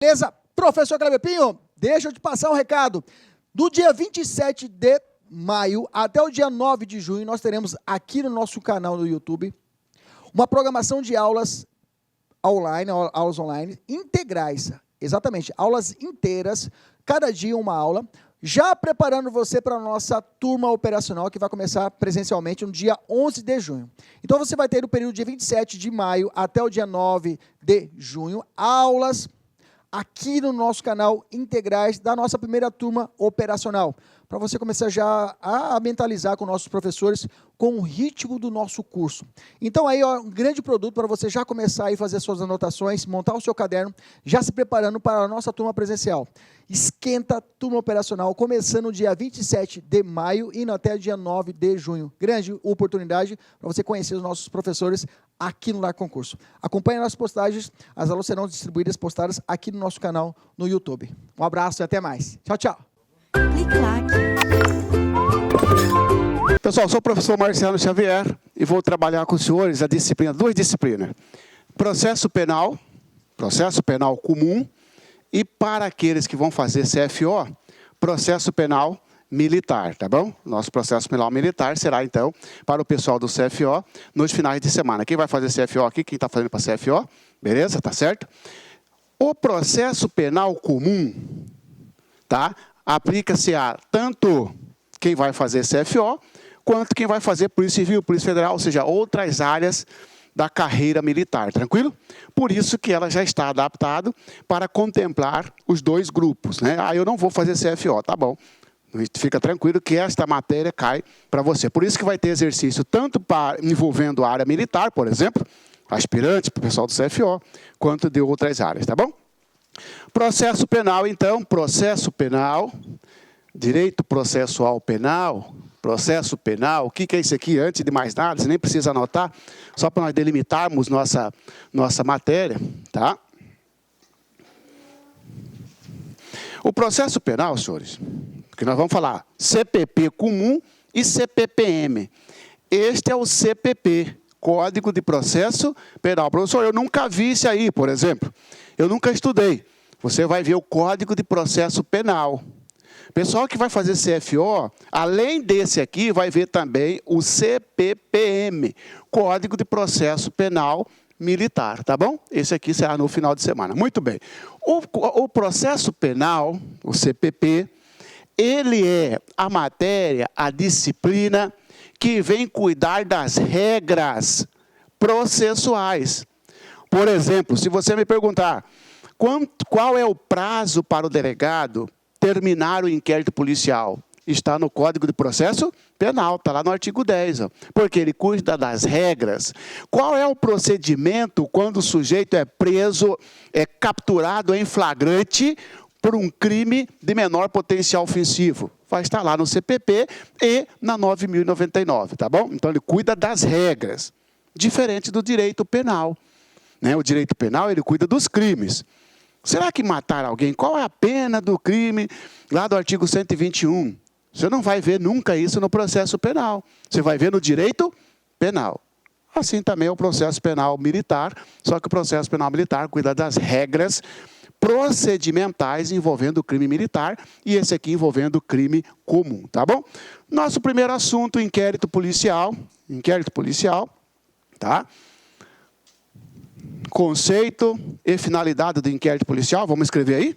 Beleza? Professor Kleber Pinho, deixa eu te passar um recado. Do dia 27 de maio até o dia 9 de junho, nós teremos aqui no nosso canal do YouTube uma programação de aulas online, integrais. Exatamente, aulas inteiras, cada dia uma aula, já preparando você para a nossa turma operacional, que vai começar presencialmente no dia 11 de junho. Então, você vai ter no período de 27 de maio até o dia 9 de junho, aulas aqui no nosso canal integrais da nossa primeira turma operacional, para você começar já a mentalizar com nossos professores com o ritmo do nosso curso. Então aí, ó, um grande produto para você já começar a fazer suas anotações, montar o seu caderno, já se preparando para a nossa turma presencial. Esquenta Turma Operacional, começando no dia 27 de maio e indo até o dia 9 de junho. Grande oportunidade para você conhecer os nossos professores aqui no Lar Concurso. Acompanhe nossas postagens, as aulas serão distribuídas, postadas aqui no nosso canal no YouTube. Um abraço e até mais. Tchau, tchau. Clique lá. Pessoal, sou o professor Marcelo Xavier e vou trabalhar com os senhores a disciplina, duas disciplinas. Processo penal comum, e para aqueles que vão fazer CFO, processo penal militar, tá bom? Nosso processo penal militar será, então, para o pessoal do CFO, nos finais de semana. Quem vai fazer CFO aqui? Quem está fazendo para CFO? Beleza? Tá certo? O processo penal comum, tá? Aplica-se a tanto quem vai fazer CFO, quanto quem vai fazer Polícia Civil, Polícia Federal, ou seja, outras áreas da carreira militar, tranquilo? Por isso que ela já está adaptada para contemplar os dois grupos, né? Ah, eu não vou fazer CFO, tá bom. Fica tranquilo que esta matéria cai para você. Por isso que vai ter exercício tanto envolvendo a área militar, por exemplo, aspirantes para o pessoal do CFO, quanto de outras áreas, tá bom? Processo penal, então, processo penal, direito processual penal, processo penal, o que é isso aqui? Antes de mais nada, você nem precisa anotar, só para nós delimitarmos nossa matéria, tá? O processo penal, senhores, que nós vamos falar CPP comum e CPPM. Este é o CPP, Código de Processo Penal. Professor, eu nunca vi isso aí, por exemplo. Eu nunca estudei. Você vai ver o Código de Processo Penal. Pessoal que vai fazer CFO, além desse aqui, vai ver também o CPPM, Código de Processo Penal Militar, tá bom? Esse aqui será no final de semana. Muito bem. O processo penal, o CPP, ele é a matéria, a disciplina que vem cuidar das regras processuais. Por exemplo, se você me perguntar qual é o prazo para o delegado terminar o inquérito policial, está no Código de Processo Penal, está lá no artigo 10, ó, porque ele cuida das regras. Qual é o procedimento quando o sujeito é preso, é capturado em flagrante por um crime de menor potencial ofensivo? Vai estar lá no CPP e na 9.099, tá bom? Então, ele cuida das regras, diferente do direito penal, né? O direito penal, ele cuida dos crimes. Será que matar alguém? Qual é a pena do crime lá do artigo 121? Você não vai ver nunca isso no processo penal. Você vai ver no direito penal. Assim também é o processo penal militar, só que o processo penal militar cuida das regras procedimentais envolvendo o crime militar e esse aqui envolvendo o crime comum, tá bom? Nosso primeiro assunto, inquérito policial, tá? Conceito e finalidade do inquérito policial, vamos escrever aí?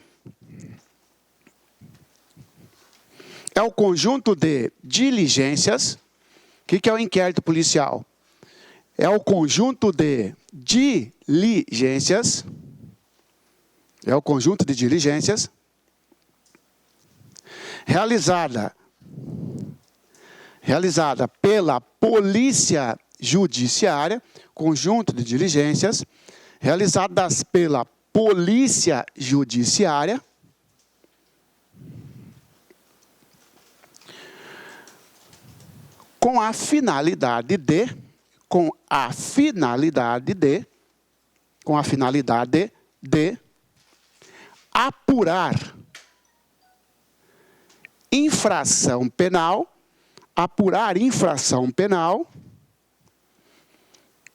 É o conjunto de diligências. O que é o inquérito policial? É o conjunto de diligências. É o conjunto de diligências realizada pela Polícia Judiciária, conjunto de diligências realizadas pela Polícia Judiciária com a finalidade de apurar infração penal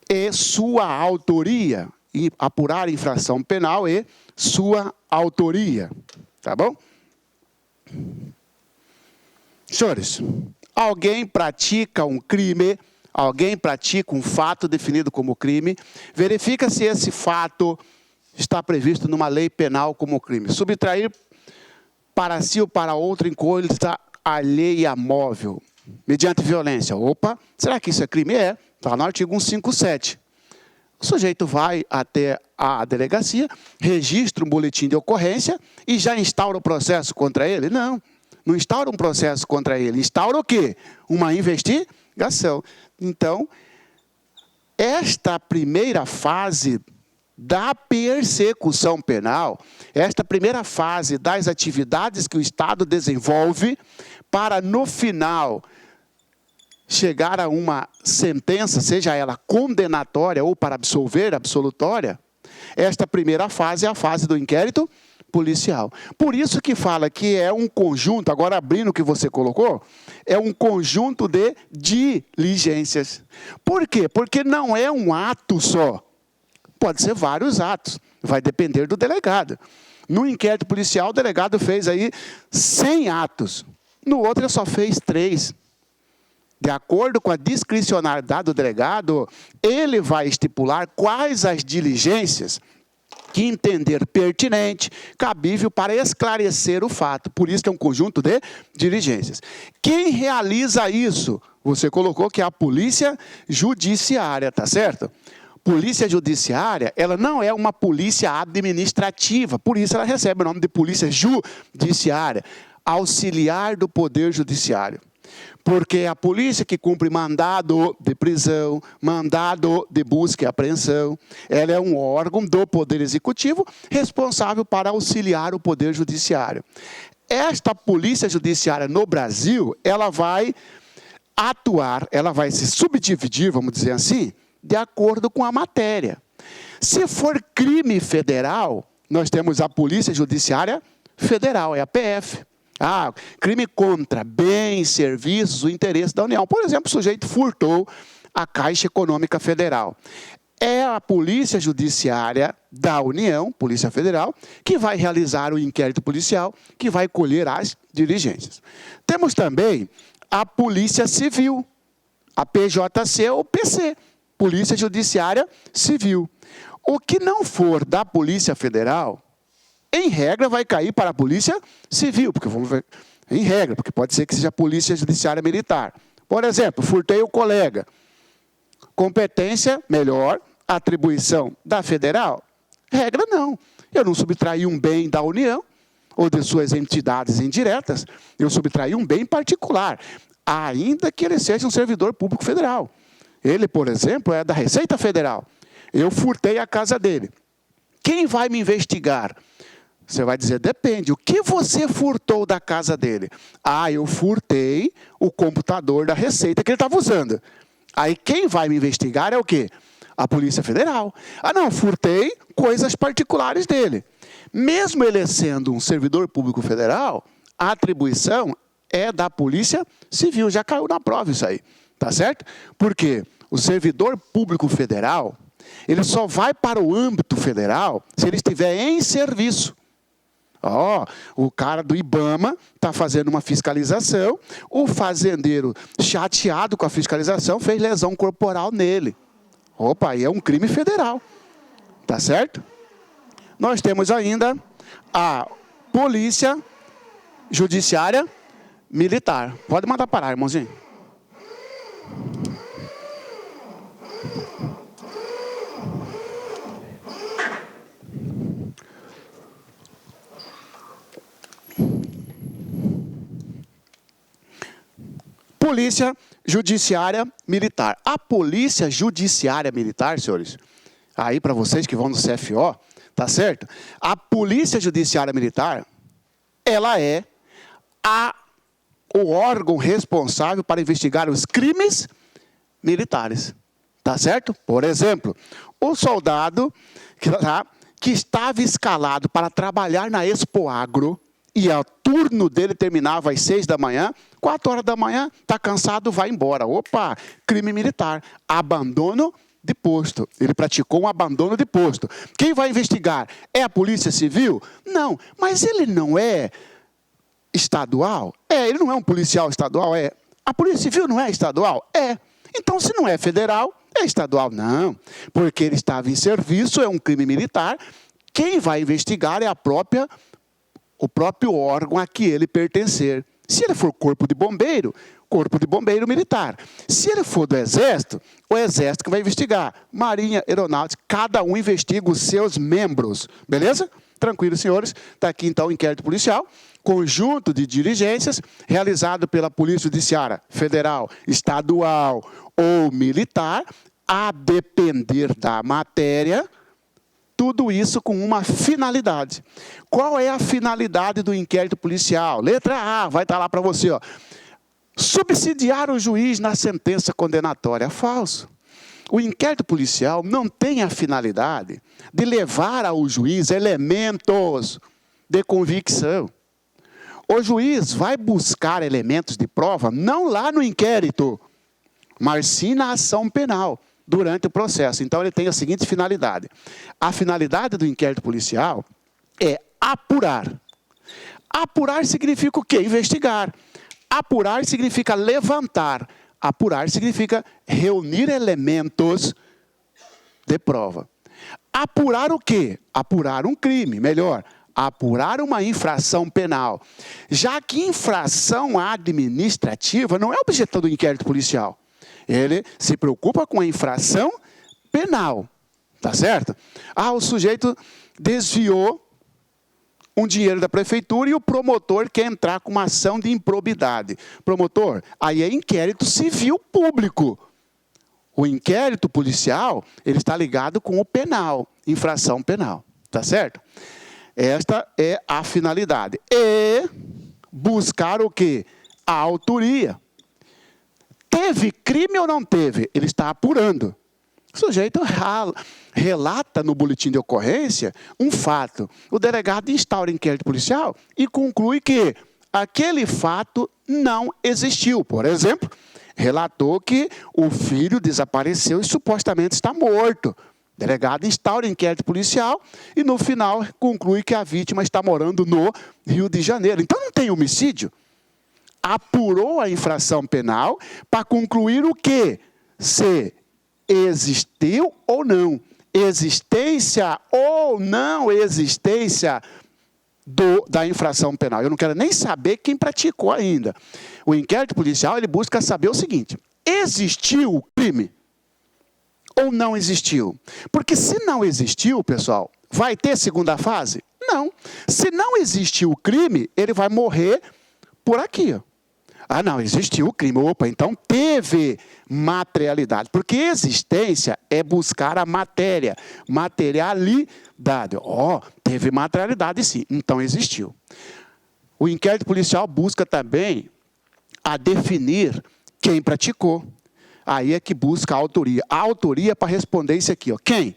e sua autoria. E apurar infração penal e sua autoria. Tá bom? Senhores, alguém pratica um crime, alguém pratica um fato definido como crime, verifica se esse fato está previsto numa lei penal como crime. Subtrair para si ou para outro em coisa alheia móvel, mediante violência. Opa, será que isso é crime? É, está no artigo 157. O sujeito vai até a delegacia, registra um boletim de ocorrência e já instaura o processo contra ele? Não, não instaura um processo contra ele. Instaura o quê? Uma investigação. Então, esta primeira fase da persecução penal, esta primeira fase das atividades que o Estado desenvolve para, no final, chegar a uma sentença, seja ela condenatória ou para absolver, absolutória, esta primeira fase é a fase do inquérito policial. Por isso que fala que é um conjunto, agora abrindo o que você colocou, é um conjunto de diligências. Por quê? Porque não é um ato só. Pode ser vários atos, vai depender do delegado. No inquérito policial, o delegado fez aí 100 atos. No outro, ele só fez 3. De acordo com a discricionariedade do delegado, ele vai estipular quais as diligências que entender pertinente, cabível para esclarecer o fato. Por isso que é um conjunto de diligências. Quem realiza isso? Você colocou que é a polícia judiciária, tá certo? Polícia judiciária, ela não é uma polícia administrativa, por isso ela recebe o nome de polícia judiciária, auxiliar do poder judiciário. Porque é a polícia que cumpre mandado de prisão, mandado de busca e apreensão, ela é um órgão do Poder Executivo responsável para auxiliar o Poder Judiciário. Esta polícia judiciária no Brasil, ela vai atuar, ela vai se subdividir, vamos dizer assim, de acordo com a matéria. Se for crime federal, nós temos a Polícia Judiciária Federal, é a PF. Crime contra bens, serviços, o interesse da União. Por exemplo, o sujeito furtou a Caixa Econômica Federal. É a Polícia Judiciária da União, Polícia Federal, que vai realizar o inquérito policial, que vai colher as diligências. Temos também a Polícia Civil, a PJC ou PC, Polícia Judiciária Civil. O que não for da Polícia Federal, em regra, vai cair para a Polícia Civil, porque vamos ver, em regra, porque pode ser que seja a Polícia Judiciária Militar. Por exemplo, furtei o colega. Competência, melhor, atribuição da Federal? Regra, não. Eu não subtraí um bem da União, ou de suas entidades indiretas, eu subtraí um bem particular, ainda que ele seja um servidor público federal. Ele, por exemplo, é da Receita Federal. Eu furtei a casa dele. Quem vai me investigar? Você vai dizer, depende. O que você furtou da casa dele? Eu furtei o computador da Receita que ele estava usando. Aí quem vai me investigar é o quê? A Polícia Federal. Não, furtei coisas particulares dele. Mesmo ele sendo um servidor público federal, a atribuição é da Polícia Civil. Já caiu na prova isso aí. Tá certo? Porque o servidor público federal, ele só vai para o âmbito federal se ele estiver em serviço. O cara do IBAMA está fazendo uma fiscalização, o fazendeiro, chateado com a fiscalização, fez lesão corporal nele. Aí é um crime federal. Tá certo? Nós temos ainda a Polícia Judiciária Militar. Pode mandar parar, irmãozinho. Polícia Judiciária Militar. A Polícia Judiciária Militar, senhores, aí para vocês que vão no CFO, tá certo? A Polícia Judiciária Militar, ela é o órgão responsável para investigar os crimes militares, tá certo? Por exemplo, o soldado que estava escalado para trabalhar na Expoagro, e o turno dele terminava às 6 da manhã, 4 horas da manhã, está cansado, vai embora. Crime militar. Abandono de posto. Ele praticou um abandono de posto. Quem vai investigar? É a Polícia Civil? Não, mas ele não é estadual? Ele não é um policial estadual? A Polícia Civil não é estadual? Então, se não é federal, é estadual? Não, porque ele estava em serviço, é um crime militar. Quem vai investigar é o próprio órgão a que ele pertencer. Se ele for corpo de bombeiro militar. Se ele for do Exército, o Exército que vai investigar. Marinha, Aeronáutica, cada um investiga os seus membros. Beleza? Tranquilo, senhores. Está aqui, então, o inquérito policial. Conjunto de diligências realizado pela Polícia Judiciária Federal, Estadual ou Militar, a depender da matéria, tudo isso com uma finalidade. Qual é a finalidade do inquérito policial? Letra A, vai estar lá para você, ó. Subsidiar o juiz na sentença condenatória. Falso. O inquérito policial não tem a finalidade de levar ao juiz elementos de convicção. O juiz vai buscar elementos de prova, não lá no inquérito, mas sim na ação penal, durante o processo. Então, ele tem a seguinte finalidade. A finalidade do inquérito policial é apurar. Apurar significa o quê? Investigar. Apurar significa levantar. Apurar significa reunir elementos de prova. Apurar o quê? Apurar um crime, melhor, apurar uma infração penal. Já que infração administrativa não é objeto do inquérito policial. Ele se preocupa com a infração penal. Tá certo? O sujeito desviou um dinheiro da prefeitura e o promotor quer entrar com uma ação de improbidade. Promotor, aí é inquérito civil público. O inquérito policial, ele está ligado com o penal, infração penal. Tá certo? Esta é a finalidade. E buscar o quê? A autoria. Teve crime ou não teve? Ele está apurando. O sujeito relata no boletim de ocorrência um fato. O delegado instaura inquérito policial e conclui que aquele fato não existiu. Por exemplo, relatou que o filho desapareceu e supostamente está morto. O delegado instaura inquérito policial e, no final, conclui que a vítima está morando no Rio de Janeiro. Então, não tem homicídio. Apurou a infração penal para concluir o quê? Se existiu ou não. Existência ou não existência da infração penal. Eu não quero nem saber quem praticou ainda. O inquérito policial, ele busca saber o seguinte: existiu o crime ou não existiu? Porque se não existiu, pessoal, vai ter segunda fase? Não. Se não existiu o crime, ele vai morrer por aqui, ó. Não, existiu o crime. Opa, então teve materialidade. Porque existência é buscar a matéria, materialidade. Teve materialidade sim, então existiu. O inquérito policial busca também a definir quem praticou. Aí é que busca a autoria. A autoria para responder isso aqui, ó. Quem?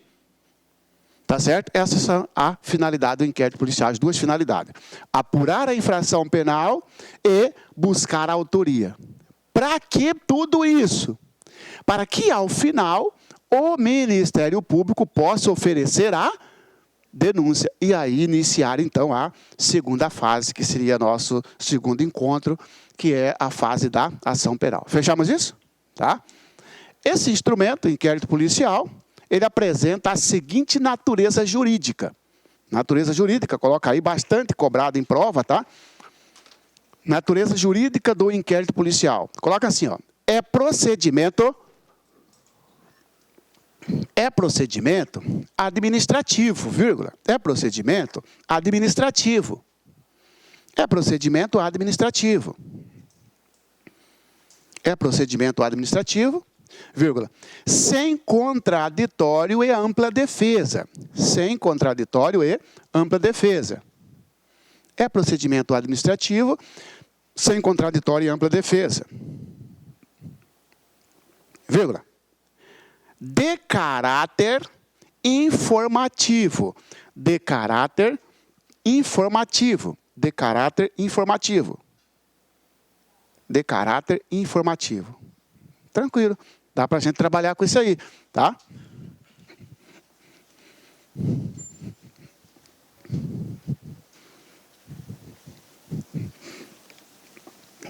Tá certo? Essas são a finalidade do inquérito policial, as duas finalidades. Apurar a infração penal e buscar a autoria. Para que tudo isso? Para que, ao final, o Ministério Público possa oferecer a denúncia. E aí iniciar, então, a segunda fase, que seria nosso segundo encontro, que é a fase da ação penal. Fechamos isso? Tá? Esse instrumento, o inquérito policial, ele apresenta a seguinte natureza jurídica. Natureza jurídica, coloca aí bastante cobrado em prova, tá? Natureza jurídica do inquérito policial. Coloca assim, ó. É procedimento administrativo, vírgula. É procedimento administrativo. É procedimento administrativo. É procedimento administrativo, vírgula, sem contraditório e ampla defesa. Sem contraditório e ampla defesa. É procedimento administrativo, sem contraditório e ampla defesa. Vírgula. De caráter informativo. De caráter informativo. De caráter informativo. De caráter informativo. Tranquilo. Dá para a gente trabalhar com isso aí, tá?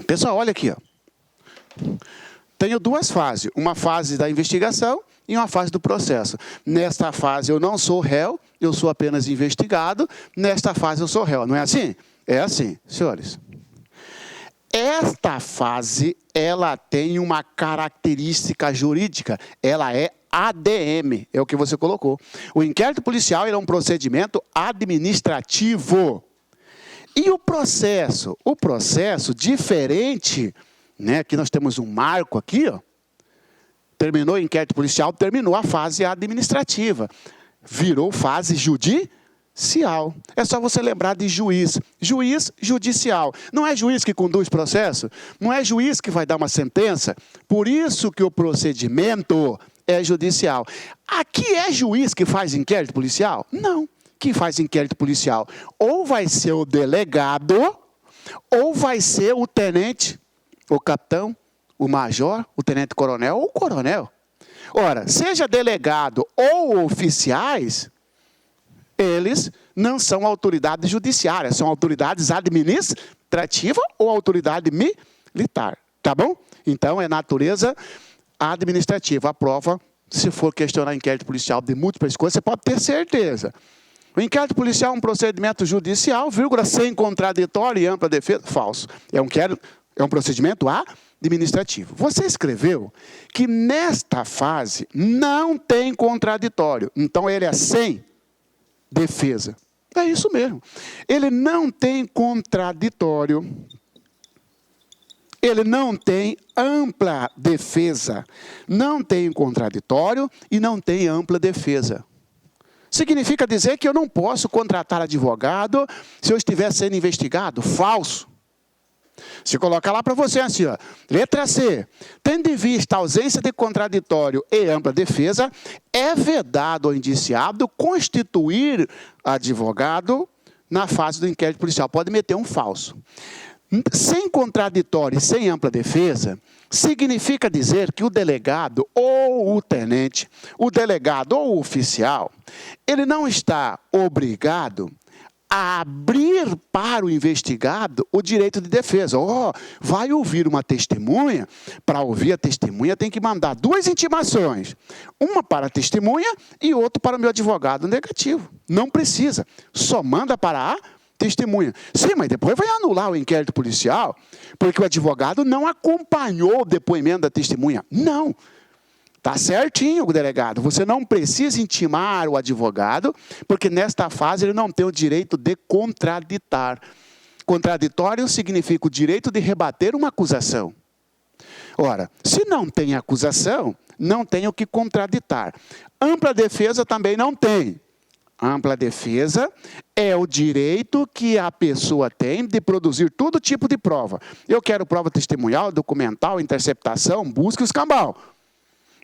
Pessoal, olha aqui, ó. Tenho duas fases, uma fase da investigação e uma fase do processo. Nesta fase eu não sou réu, eu sou apenas investigado. Nesta fase eu sou réu, não é assim? É assim, senhores. Esta fase, ela tem uma característica jurídica, ela é ADM, é o que você colocou. O inquérito policial ele é um procedimento administrativo. E o processo diferente, né? Aqui nós temos um marco aqui, ó. Terminou o inquérito policial, terminou a fase administrativa. Virou fase judicial. É só você lembrar de juiz. Juiz judicial. Não é juiz que conduz processo? Não é juiz que vai dar uma sentença? Por isso que o procedimento é judicial. Aqui é juiz que faz inquérito policial? Não. Quem faz inquérito policial ou vai ser o delegado, ou vai ser o tenente, o capitão, o major, o tenente-coronel ou o coronel. Ora, seja delegado ou oficiais, eles não são autoridades judiciárias, são autoridades administrativas ou autoridade militar, tá bom? Então, é natureza administrativa. A prova, se for questionar inquérito policial de múltiplas coisas, você pode ter certeza. O inquérito policial é um procedimento judicial, vírgula, sem contraditório e ampla defesa. Falso. É um procedimento administrativo. Você escreveu que nesta fase não tem contraditório. Então, ele é sem defesa. É isso mesmo. Ele não tem contraditório. Ele não tem ampla defesa. Não tem contraditório e não tem ampla defesa. Significa dizer que eu não posso contratar advogado se eu estiver sendo investigado? Falso. Se colocar lá para você assim, ó, letra C, tendo em vista a ausência de contraditório e ampla defesa, é vedado ao indiciado constituir advogado na fase do inquérito policial. Pode meter um falso. Sem contraditório e sem ampla defesa, significa dizer que o delegado ou o tenente, o delegado ou o oficial, ele não está obrigado a abrir para o investigado o direito de defesa. Vai ouvir uma testemunha, para ouvir a testemunha tem que mandar duas intimações, uma para a testemunha e outra para o meu advogado. Negativo, não precisa, só manda para a testemunha. Sim, mas depois vai anular o inquérito policial, porque o advogado não acompanhou o depoimento da testemunha. Não. Está certinho, delegado. Você não precisa intimar o advogado, porque nesta fase ele não tem o direito de contraditar. Contraditório significa o direito de rebater uma acusação. Ora, se não tem acusação, não tem o que contraditar. Ampla defesa também não tem. Ampla defesa é o direito que a pessoa tem de produzir todo tipo de prova. Eu quero prova testemunhal, documental, interceptação, busca e escambau.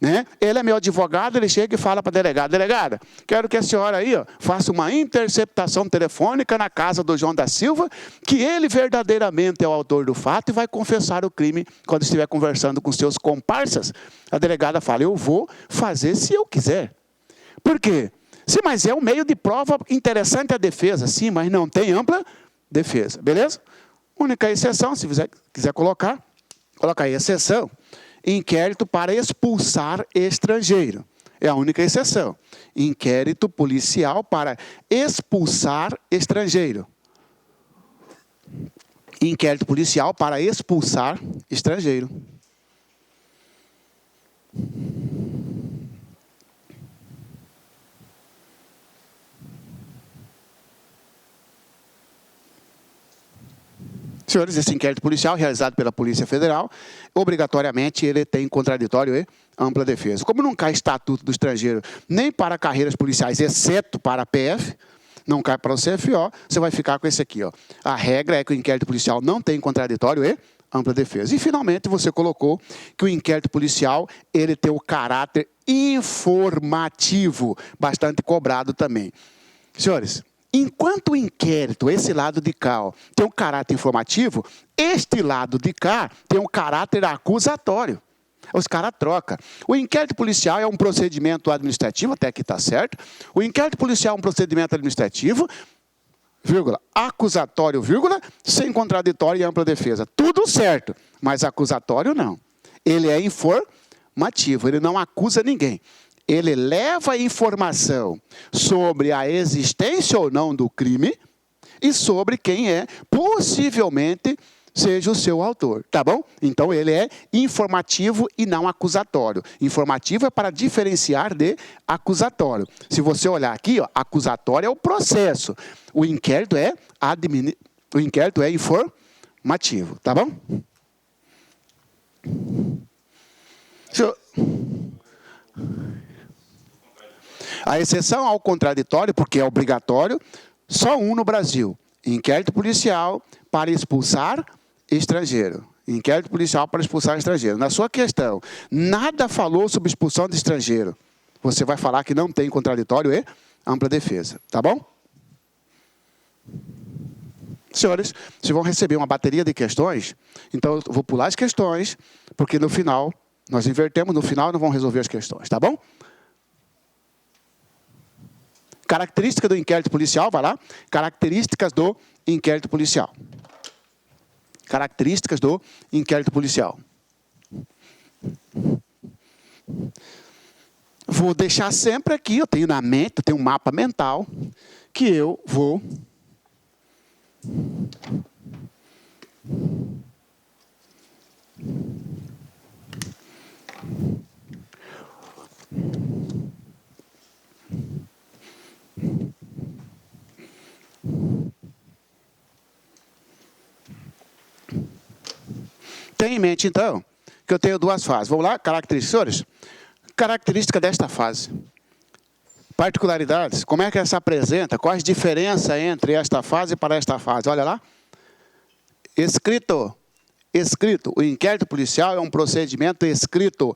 Né? Ele é meu advogado, ele chega e fala para a delegada: delegada, quero que a senhora aí, ó, faça uma interceptação telefônica na casa do João da Silva, que ele verdadeiramente é o autor do fato e vai confessar o crime quando estiver conversando com seus comparsas. A delegada fala: eu vou fazer se eu quiser. Por quê? Sim, mas é um meio de prova interessante a defesa. Sim, mas não tem ampla defesa. Beleza? Única exceção, se você quiser colocar, coloca aí, exceção. Inquérito para expulsar estrangeiro. É a única exceção. Inquérito policial para expulsar estrangeiro. Inquérito policial para expulsar estrangeiro. Senhores, esse inquérito policial realizado pela Polícia Federal, obrigatoriamente ele tem contraditório e ampla defesa. Como não cai estatuto do estrangeiro nem para carreiras policiais, exceto para a PF, não cai para o CFO, você vai ficar com esse aqui, ó. A regra é que o inquérito policial não tem contraditório e ampla defesa. E, finalmente, você colocou que o inquérito policial ele tem o caráter informativo, bastante cobrado também. Senhores, enquanto o inquérito, esse lado de cá, ó, tem um caráter informativo, este lado de cá tem um caráter acusatório. Os caras trocam. O inquérito policial é um procedimento administrativo, até aqui está certo. O inquérito policial é um procedimento administrativo, vírgula, acusatório, vírgula, sem contraditório e ampla defesa. Tudo certo, mas acusatório não. Ele é informativo, ele não acusa ninguém. Ele leva a informação sobre a existência ou não do crime e sobre quem é possivelmente seja o seu autor, tá bom? Então, ele é informativo e não acusatório. Informativo é para diferenciar de acusatório. Se você olhar aqui, ó, acusatório é o processo. O inquérito é informativo, tá bom? A exceção ao contraditório, porque é obrigatório, só um no Brasil. Inquérito policial para expulsar estrangeiro. Inquérito policial para expulsar estrangeiro. Na sua questão, nada falou sobre expulsão de estrangeiro. Você vai falar que não tem contraditório e ampla defesa. Tá bom? Senhores, vocês vão receber uma bateria de questões. Então, eu vou pular as questões, porque no final, nós invertemos, no final não vão resolver as questões. Tá bom? Característica do inquérito policial, vai lá. Características do inquérito policial. Características do inquérito policial. Vou deixar sempre aqui, eu tenho na mente, eu tenho um mapa mental, que eu vou Tenha em mente, então, que eu tenho duas fases. Vamos lá? Características, senhores? Característica desta fase. Particularidades. Como é que ela se apresenta? Qual a diferença entre esta fase para esta fase? Olha lá. Escrito. Escrito. O inquérito policial é um procedimento escrito.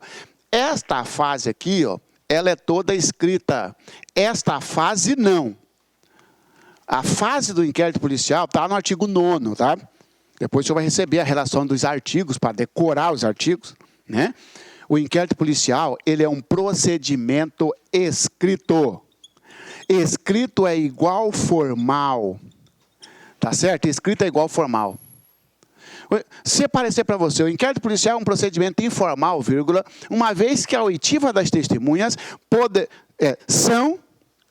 Esta fase aqui, ó, ela é toda escrita. Esta fase, não. A fase do inquérito policial está no artigo 9º, tá? Depois você vai receber a relação dos artigos, para decorar os artigos, né? O inquérito policial, ele é um procedimento escrito. Escrito é igual formal. Tá certo? Escrito é igual formal. Se aparecer para você, o inquérito policial é um procedimento informal, vírgula, uma vez que a oitiva das testemunhas são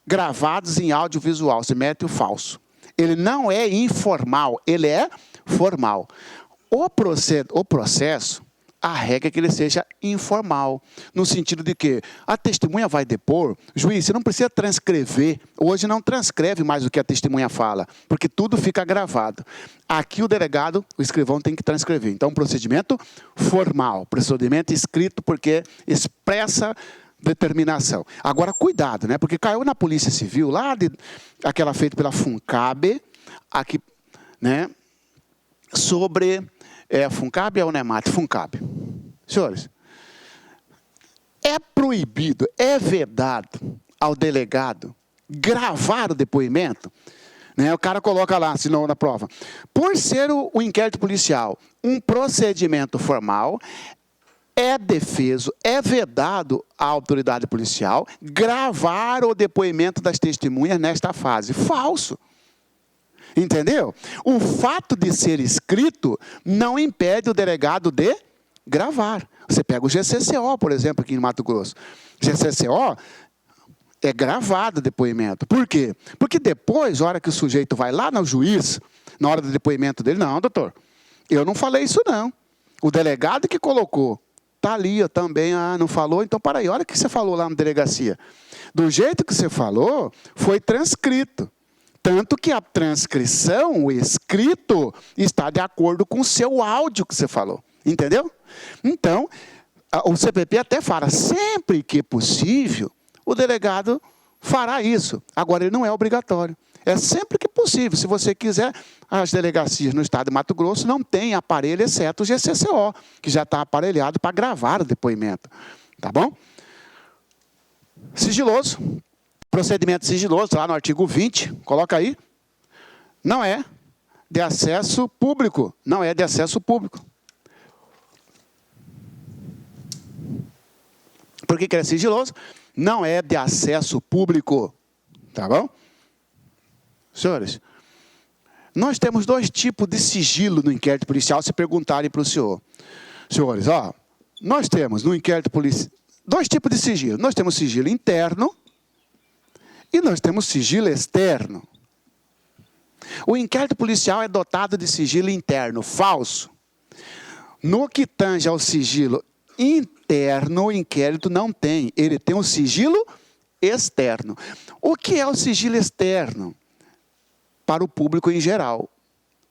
gravados em audiovisual, se mete o falso. Ele não é informal, ele é formal. O processo, a regra é que ele seja informal, no sentido de que a testemunha vai depor, juiz, você não precisa transcrever, hoje não transcreve mais o que a testemunha fala, porque tudo fica gravado. Aqui o delegado, o escrivão tem que transcrever. Então, procedimento formal, procedimento escrito porque expressa determinação. Agora, cuidado, né? Porque caiu na Polícia Civil, aquela feita pela FUNCAB, aqui, né? Sobre FUNCAB ou NEMAT? FUNCAB. Senhores, é proibido, é vedado ao delegado gravar o depoimento, né? O cara coloca lá, assinou na prova. Por ser o inquérito policial um procedimento formal, é defeso, é vedado à autoridade policial gravar o depoimento das testemunhas nesta fase. Falso. Entendeu? O fato de ser escrito não impede o delegado de gravar. Você pega o GCCO, por exemplo, aqui em Mato Grosso. GCCO é gravado o depoimento. Por quê? Porque depois, na hora que o sujeito vai lá no juiz, na hora do depoimento dele, não, doutor, eu não falei isso não. O delegado que colocou. Está ali, também, não falou, então para aí, olha o que você falou lá na delegacia. Do jeito que você falou, foi transcrito. Tanto que a transcrição, o escrito, está de acordo com o seu áudio que você falou. Entendeu? Então, o CPP até fala, sempre que possível, o delegado fará isso. Agora, ele não é obrigatório. É sempre que possível. Se você quiser, as delegacias no estado de Mato Grosso não têm aparelho, exceto o GCCO, que já está aparelhado para gravar o depoimento. Tá bom? Sigiloso. Procedimento sigiloso, lá no artigo 20, coloca aí. Não é de acesso público. Não é de acesso público. Por que ele é sigiloso? Não é de acesso público. Tá bom? Senhores, nós temos 2 tipos de sigilo no inquérito policial, se perguntarem para o senhor. Senhores, ó, nós temos no inquérito policial 2 tipos de sigilo. Nós temos sigilo interno e nós temos sigilo externo. O inquérito policial é dotado de sigilo interno, falso. No que tange ao sigilo interno, o inquérito não tem. Ele tem um sigilo externo. O que é o sigilo externo? Para o público em geral.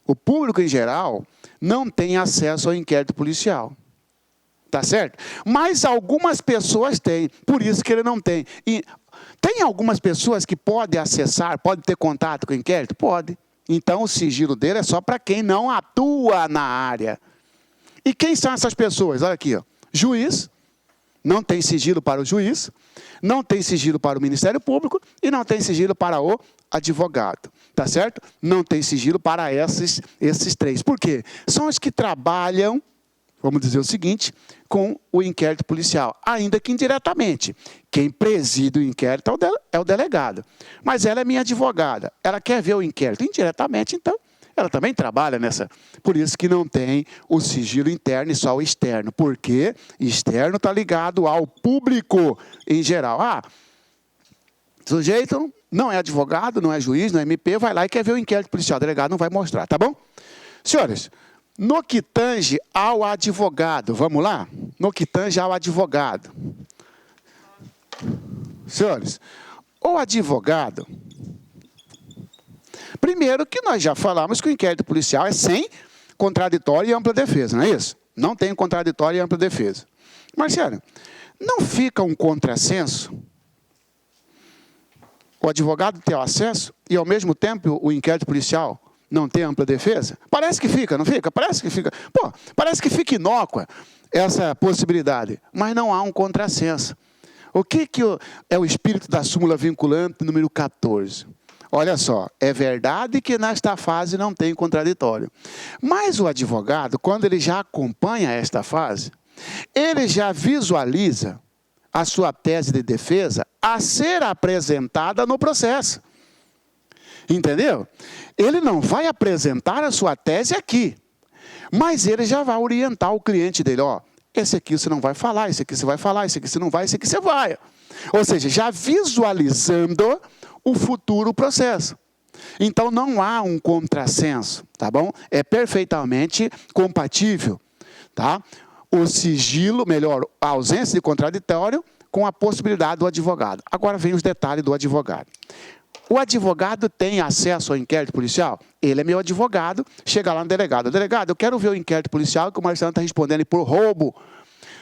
O público em geral não tem acesso ao inquérito policial. Tá certo? Mas algumas pessoas têm, por isso que ele não tem. E tem algumas pessoas que podem acessar, podem ter contato com o inquérito? Pode. Então o sigilo dele é só para quem não atua na área. E quem são essas pessoas? Olha aqui, ó. Juiz, não tem sigilo para o juiz, não tem sigilo para o Ministério Público e não tem sigilo para o advogado. Tá certo? Não tem sigilo para esses 3. Por quê? São os que trabalham, vamos dizer o seguinte, com o inquérito policial, ainda que indiretamente. Quem preside o inquérito é o delegado. Mas ela é minha advogada, ela quer ver o inquérito indiretamente, então ela também trabalha nessa. Por isso que não tem o sigilo interno e só o externo. Porque externo está ligado ao público em geral. Sujeito não é advogado, não é juiz, não é MP, vai lá e quer ver o inquérito policial. O delegado não vai mostrar, tá bom? Senhores, no que tange ao advogado, vamos lá? No que tange ao advogado. Senhores, o advogado... Primeiro que nós já falamos que o inquérito policial é sem contraditório e ampla defesa, não é isso? Não tem contraditório e ampla defesa. Marcelo, não fica um contrassenso o advogado ter acesso e, ao mesmo tempo, o inquérito policial não ter ampla defesa? Parece que fica, não fica? Parece que fica. Pô, parece que fica inócua essa possibilidade, mas não há um contrassenso. O que é o espírito da súmula vinculante número 14? Olha só, é verdade que nesta fase não tem contraditório. Mas o advogado, quando ele já acompanha esta fase, ele já visualiza a sua tese de defesa a ser apresentada no processo. Entendeu? Ele não vai apresentar a sua tese aqui, mas ele já vai orientar o cliente dele, ó, esse aqui você não vai falar, esse aqui você vai falar, esse aqui você não vai, esse aqui você vai. Ou seja, já visualizando o futuro processo. Então não há um contrassenso, tá bom? É perfeitamente compatível, tá? O sigilo, melhor, a ausência de contraditório com a possibilidade do advogado. Agora vem os detalhes do advogado. O advogado tem acesso ao inquérito policial? Ele é meu advogado, chega lá no delegado. Delegado, eu quero ver o inquérito policial que o Marcelo está respondendo por roubo.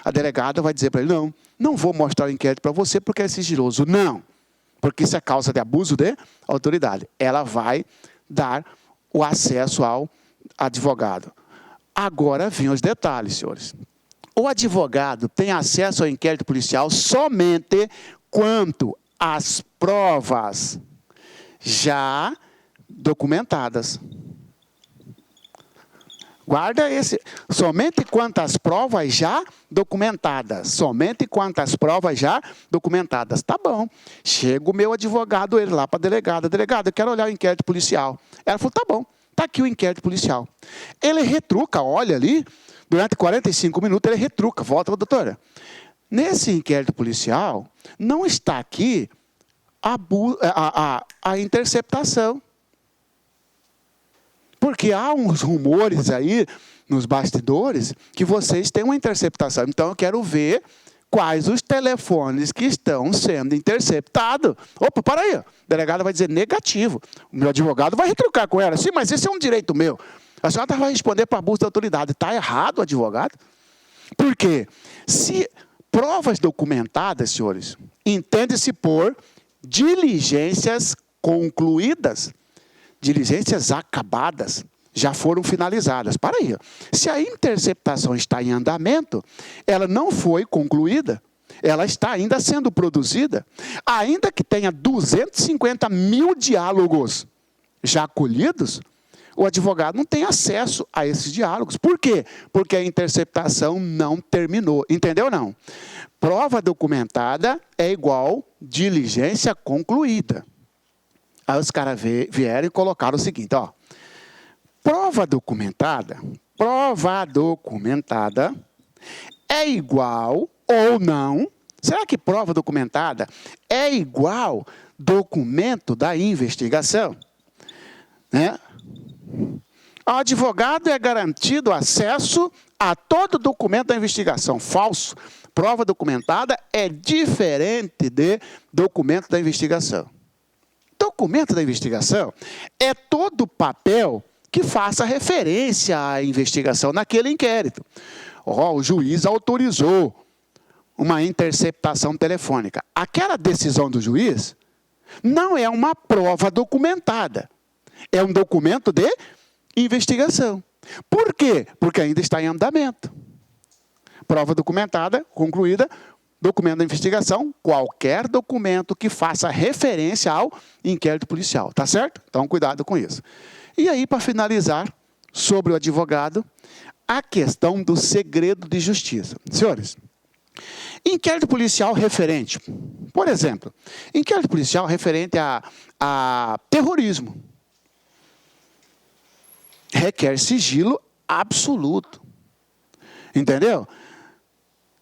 A delegada vai dizer para ele, não vou mostrar o inquérito para você porque é sigiloso. Não, porque isso é causa de abuso de autoridade. Ela vai dar o acesso ao advogado. Agora vem os detalhes, senhores. O advogado tem acesso ao inquérito policial somente quanto às provas já documentadas. Guarda esse. Somente quanto às provas já documentadas. Somente quanto às provas já documentadas. Tá bom. Chega o meu advogado, ele lá para a delegada. Delegada, eu quero olhar o inquérito policial. Ela falou, tá bom. Está aqui o inquérito policial. Ele retruca, olha ali, durante 45 minutos ele retruca. Volta, doutora. Nesse inquérito policial, não está aqui a interceptação. Porque há uns rumores aí, nos bastidores, que vocês têm uma interceptação. Então, eu quero ver quais os telefones que estão sendo interceptados. Opa, para aí. A delegada vai dizer negativo. O meu advogado vai retrucar com ela. Sim, mas esse é um direito meu. A senhora vai responder para abuso de autoridade. Está errado o advogado. Por quê? Se provas documentadas, senhores, entende-se por diligências concluídas, diligências acabadas, já foram finalizadas. Para aí. Se a interceptação está em andamento, ela não foi concluída, ela está ainda sendo produzida, ainda que tenha 250 mil diálogos já colhidos, o advogado não tem acesso a esses diálogos. Por quê? Porque a interceptação não terminou. Entendeu ou não? Prova documentada é igual diligência concluída. Aí os caras vieram e colocaram o seguinte, ó. Prova documentada é igual ou não. Será que prova documentada é igual documento da investigação? Né? Ao advogado é garantido acesso a todo documento da investigação. Falso. Prova documentada é diferente de documento da investigação. Documento da investigação é todo papel que faça referência à investigação naquele inquérito. O juiz autorizou uma interceptação telefônica. Aquela decisão do juiz não é uma prova documentada. É um documento de investigação. Por quê? Porque ainda está em andamento. Prova documentada, concluída, documento da investigação, qualquer documento que faça referência ao inquérito policial. Tá certo? Então, cuidado com isso. E aí, para finalizar, sobre o advogado, a questão do segredo de justiça. Senhores, inquérito policial referente, por exemplo, inquérito policial referente a terrorismo, requer sigilo absoluto. Entendeu?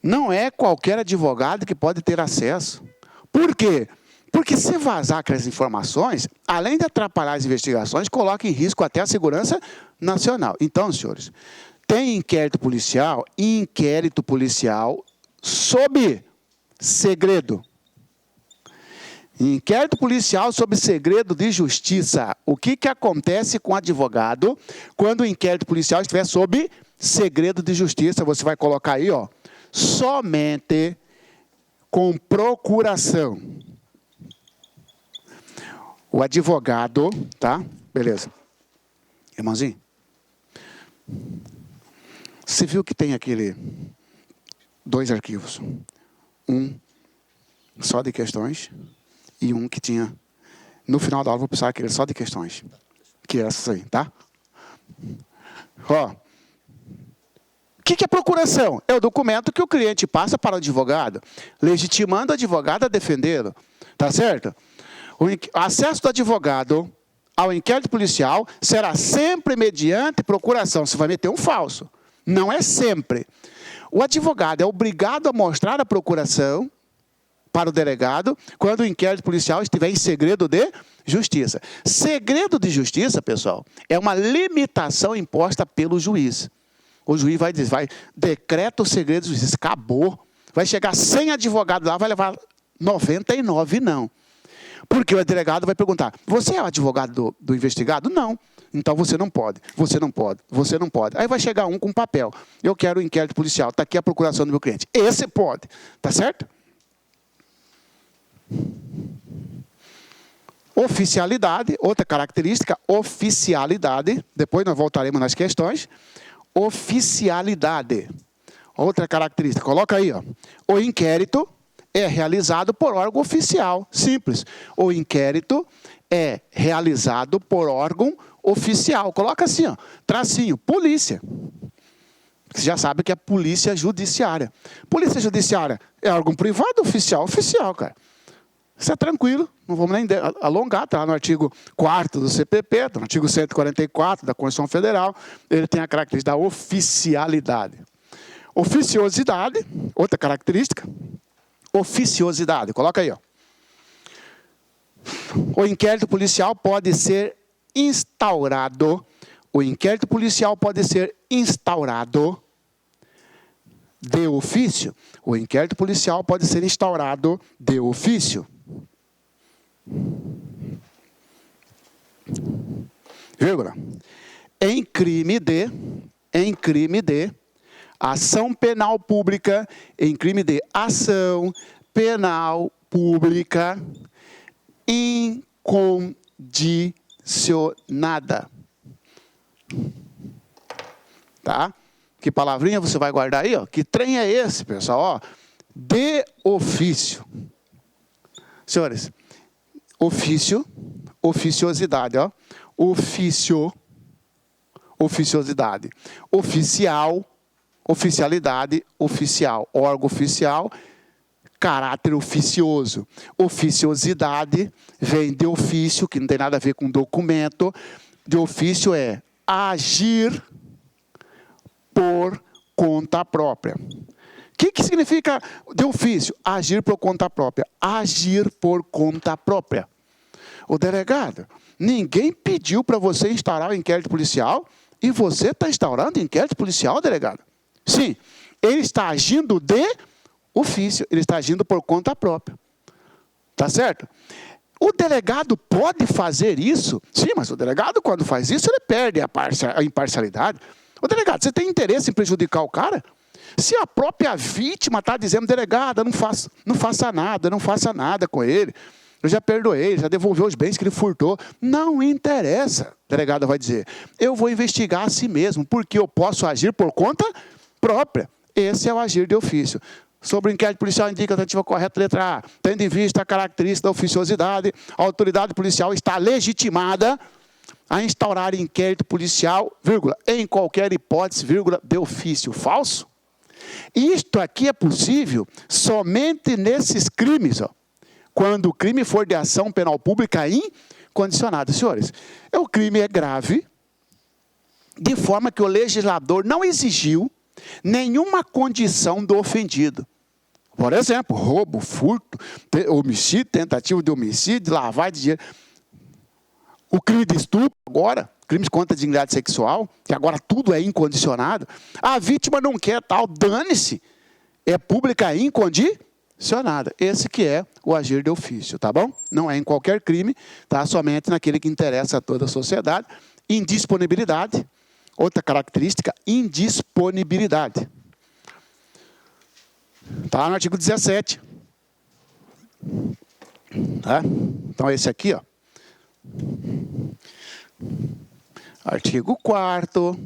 Não é qualquer advogado que pode ter acesso. Por quê? Porque se vazar aquelas informações, além de atrapalhar as investigações, coloca em risco até a segurança nacional. Então, senhores, tem inquérito policial sob segredo. Inquérito policial sob segredo de justiça. O que acontece com o advogado quando o inquérito policial estiver sob segredo de justiça? Você vai colocar aí, ó, somente com procuração. O advogado, tá? Beleza. Irmãozinho, você viu que tem aquele 2 arquivos. Um só de questões e um que tinha, no final da aula, vou precisar aquele só de questões. Que é essa aí, tá? Ó. O que é procuração? É o documento que o cliente passa para o advogado, legitimando o advogado a defendê-lo. Tá certo? O acesso do advogado ao inquérito policial será sempre mediante procuração. Você vai meter um falso. Não é sempre. O advogado é obrigado a mostrar a procuração para o delegado quando o inquérito policial estiver em segredo de justiça. Segredo de justiça, pessoal, é uma limitação imposta pelo juiz. O juiz vai dizer, decreta o segredo de justiça, acabou. Vai chegar 100 advogados lá, vai levar 99 não. Porque o delegado vai perguntar, você é o advogado do investigado? Não. Então você não pode, você não pode, você não pode. Aí vai chegar um com papel. Eu quero o inquérito policial, está aqui a procuração do meu cliente. Esse pode, tá certo? Oficialidade, outra característica, oficialidade. Depois nós voltaremos nas questões. Oficialidade. Outra característica, coloca aí, ó. O inquérito é realizado por órgão oficial. Simples. O inquérito é realizado por órgão oficial. Coloca assim, ó, tracinho, polícia. Você já sabe que é polícia judiciária. Polícia judiciária é órgão privado, oficial, cara. Isso é tranquilo, não vamos nem alongar, está lá no artigo 4º do CPP, está no artigo 144 da Constituição Federal, ele tem a característica da oficialidade. Oficiosidade, outra característica, oficiosidade, coloca aí, ó. O inquérito policial pode ser instaurado, de ofício. O inquérito policial pode ser instaurado de ofício. Vírgula. Em crime de ação penal pública, em crime de ação penal pública incondicionada. Tá? Que palavrinha você vai guardar aí, ó? Que trem é esse, pessoal? Ó, de ofício. Senhores, ofício, oficiosidade, ó. Ofício, oficiosidade. Oficial, oficialidade, oficial. Órgão oficial, caráter oficioso. Oficiosidade vem de ofício, que não tem nada a ver com documento. De ofício é agir por conta própria. O que significa de ofício? Agir por conta própria. Agir por conta própria. O delegado, ninguém pediu para você instaurar o inquérito policial e você está instaurando inquérito policial, delegado? Sim, ele está agindo de ofício, ele está agindo por conta própria. Tá certo? O delegado pode fazer isso? Sim, mas o delegado, quando faz isso, ele perde a imparcialidade. O delegado, você tem interesse em prejudicar o cara? Se a própria vítima está dizendo, delegada, não faça nada com ele. Eu já perdoei, já devolveu os bens que ele furtou. Não interessa, a delegada vai dizer. Eu vou investigar a si mesmo, porque eu posso agir por conta própria. Esse é o agir de ofício. Sobre o inquérito policial indica a tentativa correta, letra A. Tendo em vista a característica da oficiosidade, a autoridade policial está legitimada a instaurar inquérito policial, vírgula, em qualquer hipótese, vírgula, de ofício. Falso? Isto aqui é possível somente nesses crimes, ó, quando o crime for de ação penal pública incondicionada. Senhores, o crime é grave, de forma que o legislador não exigiu nenhuma condição do ofendido. Por exemplo, roubo, furto, homicídio, tentativa de homicídio, lavagem de dinheiro. O crime de estupro, agora, crimes contra a dignidade sexual, que agora tudo é incondicionado. A vítima não quer tal, dane-se. É pública incondicionada. Esse que é o agir de ofício, tá bom? Não é em qualquer crime, tá? Somente naquele que interessa a toda a sociedade. Indisponibilidade. Outra característica, indisponibilidade. Está lá no artigo 17. Tá? Então, esse aqui, ó. Artigo 4º.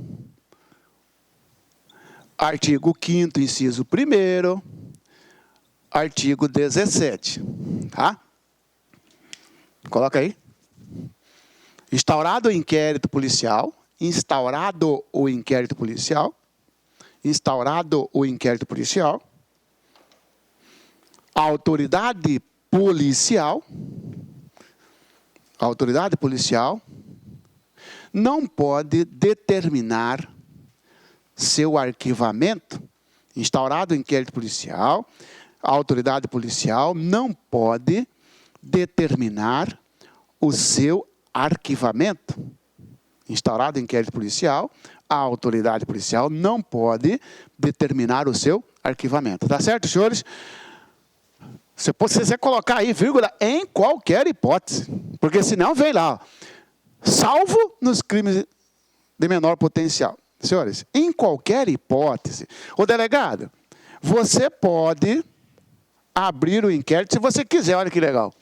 Artigo 5º, inciso 1º. Artigo 17. Tá? Coloca aí. Instaurado o inquérito policial. Instaurado o inquérito policial. Instaurado o inquérito policial. A autoridade policial não pode determinar seu arquivamento. Instaurado o inquérito policial, a autoridade policial não pode determinar o seu arquivamento. Instaurado o inquérito policial, a autoridade policial não pode determinar o seu arquivamento. Tá certo, senhores? Se você quiser colocar aí, vírgula, em qualquer hipótese. Porque senão vem lá, ó, salvo nos crimes de menor potencial. Senhores, em qualquer hipótese, o delegado, você pode abrir o inquérito se você quiser, olha que legal.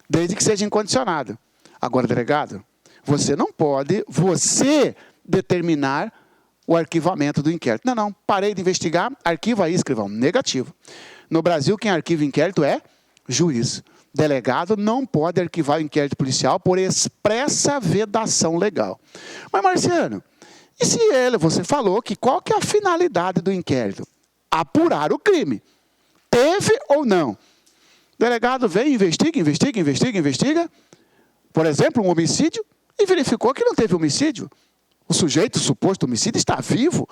Desde que seja incondicionado. Agora, delegado, você não pode, determinar o arquivamento do inquérito. Não, parei de investigar, arquiva aí, escrivão. Negativo. No Brasil, quem arquiva inquérito é juiz. Delegado não pode arquivar o inquérito policial por expressa vedação legal. Mas, Marciano, e se você falou que qual que é a finalidade do inquérito? Apurar o crime. Teve ou não? O delegado vem, investiga. Por exemplo, um homicídio, e verificou que não teve homicídio. O sujeito, o suposto homicida, está vivo.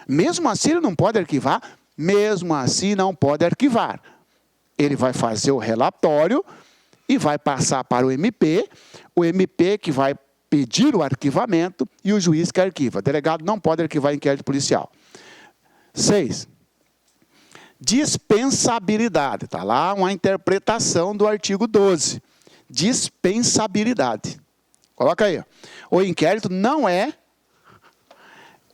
Mesmo assim, ele não pode arquivar. Mesmo assim, não pode arquivar. Ele vai fazer o relatório e vai passar para o MP que vai pedir o arquivamento e o juiz que arquiva. O delegado não pode arquivar inquérito policial. 6. Dispensabilidade. Está lá uma interpretação do artigo 12. Dispensabilidade. Coloca aí. Ó. O inquérito não é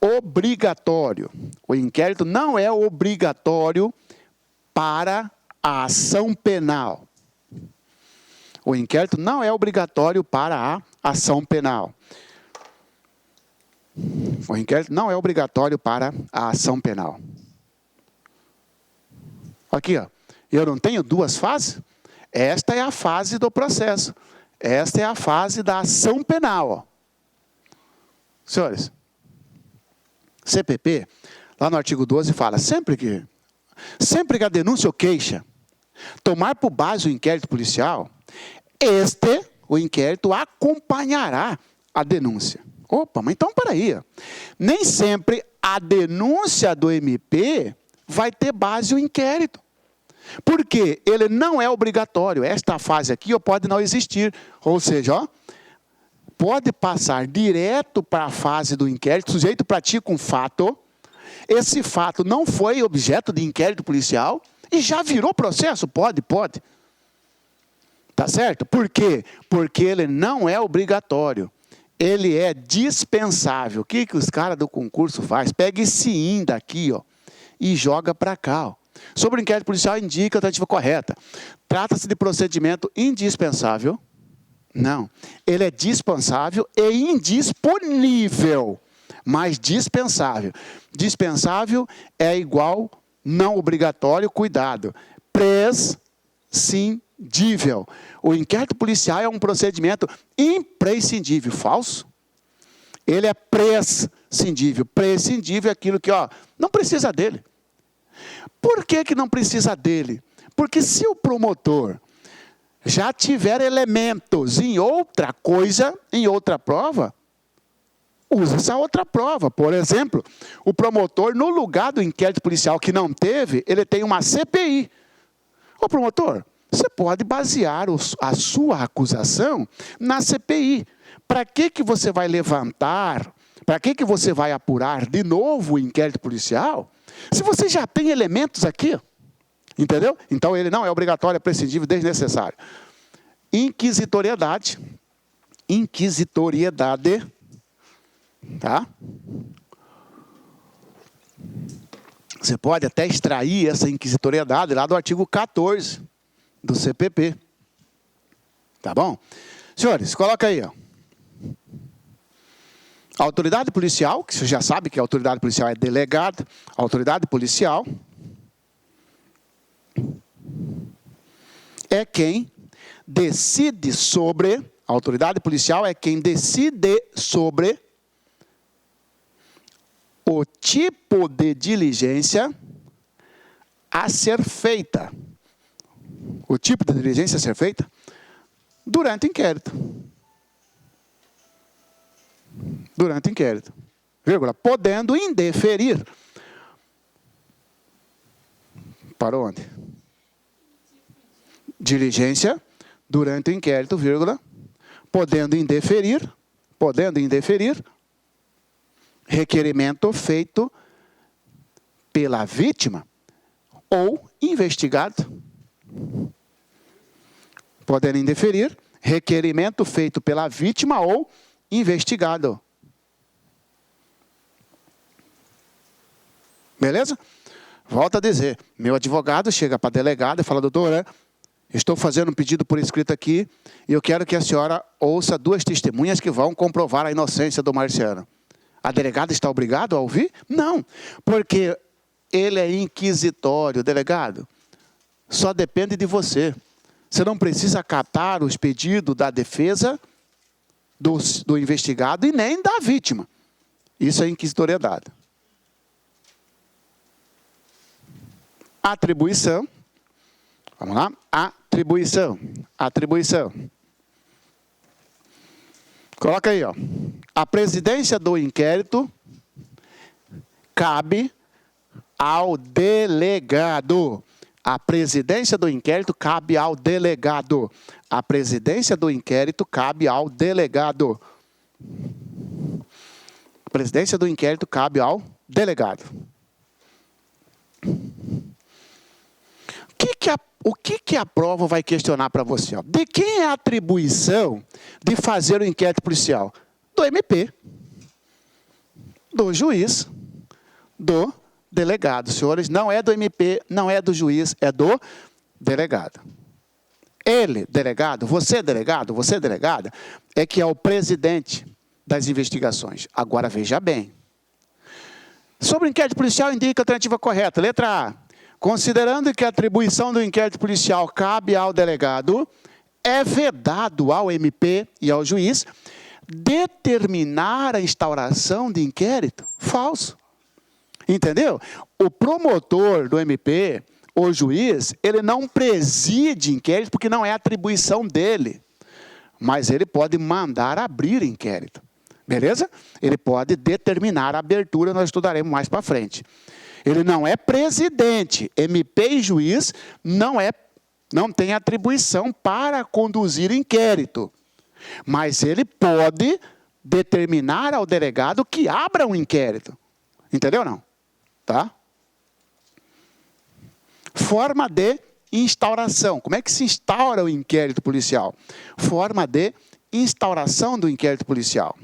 obrigatório. O inquérito não é obrigatório para a ação penal. O inquérito não é obrigatório para a ação penal. O inquérito não é obrigatório para a ação penal. Aqui, ó. Eu não tenho duas fases? Esta é a fase do processo. Esta é a fase da ação penal. Ó. Senhores, CPP, lá no artigo 12 fala, sempre que a denúncia ou queixa tomar por base o inquérito policial, o inquérito acompanhará a denúncia. Opa, mas então peraí. Nem sempre a denúncia do MP vai ter base o inquérito. Porque ele não é obrigatório. Esta fase aqui pode não existir. Ou seja, pode passar direto para a fase do inquérito, o sujeito pratica um fato, esse fato não foi objeto de inquérito policial e já virou processo? Pode. Tá certo? Por quê? Porque ele não é obrigatório. Ele é dispensável. O que os caras do concurso fazem? Pega esse IN daqui, e joga para cá. Sobre o inquérito policial, indica a alternativa correta. Trata-se de procedimento indispensável. Não. Ele é dispensável e indisponível, mas dispensável. Dispensável é igual não obrigatório, cuidado. Prescindível. O inquérito policial é um procedimento imprescindível. Falso? Ele é prescindível. Prescindível é aquilo que não precisa dele. Por que não precisa dele? Porque se o promotor já tiver elementos em outra coisa, em outra prova, usa essa outra prova. Por exemplo, o promotor, no lugar do inquérito policial que não teve, ele tem uma CPI. Ô promotor, você pode basear a sua acusação na CPI. Para que você vai levantar, para que você vai apurar de novo o inquérito policial, se você já tem elementos aqui? Entendeu? Então, ele não é obrigatório, é prescindível, desnecessário. Inquisitoriedade. Tá? Você pode até extrair essa inquisitoriedade lá do artigo 14 do CPP. Tá bom? Senhores, coloca aí, A autoridade policial, que você já sabe que a autoridade policial é delegada, a autoridade policial é quem decide sobre, a autoridade policial é quem decide sobre o tipo de diligência a ser feita. O tipo de diligência a ser feita durante o inquérito. Durante o inquérito. Vírgula, podendo indeferir. Para onde? Diligência durante o inquérito, vírgula, podendo indeferir, requerimento feito pela vítima ou investigado. Podendo indeferir, requerimento feito pela vítima ou investigado. Beleza? Volto a dizer, meu advogado chega para a delegada e fala, doutora, estou fazendo um pedido por escrito aqui e eu quero que a senhora ouça 2 testemunhas que vão comprovar a inocência do Marciano. A delegada está obrigada a ouvir? Não, porque ele é inquisitório, delegado. Só depende de você. Você não precisa acatar os pedidos da defesa, do investigado e nem da vítima. Isso é inquisitoriedade. Atribuição. Vamos lá? Atribuição. Coloca aí, A presidência do inquérito cabe ao delegado. A presidência do inquérito cabe ao delegado. A presidência do inquérito cabe ao delegado. A presidência do inquérito cabe ao delegado. O que a prova vai questionar para você? De quem é a atribuição de fazer o inquérito policial? Do MP, do juiz, do delegado. Senhores, não é do MP, não é do juiz, é do delegado. Ele, delegado, você delegada, é que é o presidente das investigações. Agora, veja bem. Sobre o inquérito policial, indica a alternativa correta. Letra A. Considerando que a atribuição do inquérito policial cabe ao delegado, é vedado ao MP e ao juiz determinar a instauração de inquérito? Falso. Entendeu? O promotor do MP, o juiz, ele não preside inquérito porque não é atribuição dele. Mas ele pode mandar abrir inquérito. Beleza? Ele pode determinar a abertura, nós estudaremos mais para frente. Ele não é presidente. MP e juiz não tem atribuição para conduzir inquérito. Mas ele pode determinar ao delegado que abra um inquérito. Entendeu não? Tá? Forma de instauração. Como é que se instaura o inquérito policial? Forma de instauração do inquérito policial.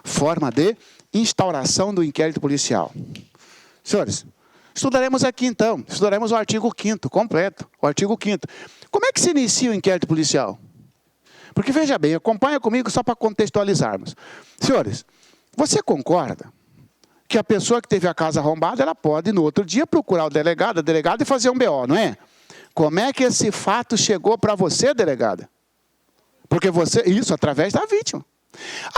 Forma de instauração do inquérito policial. Senhores, estudaremos aqui então, estudaremos o artigo 5º, completo, o artigo 5º. Como é que se inicia o inquérito policial? Porque veja bem, acompanha comigo só para contextualizarmos. Senhores, você concorda que a pessoa que teve a casa arrombada, ela pode, no outro dia, procurar o delegado, a delegada e fazer um BO, não é? Como é que esse fato chegou para você, delegada? Porque você, isso através da vítima.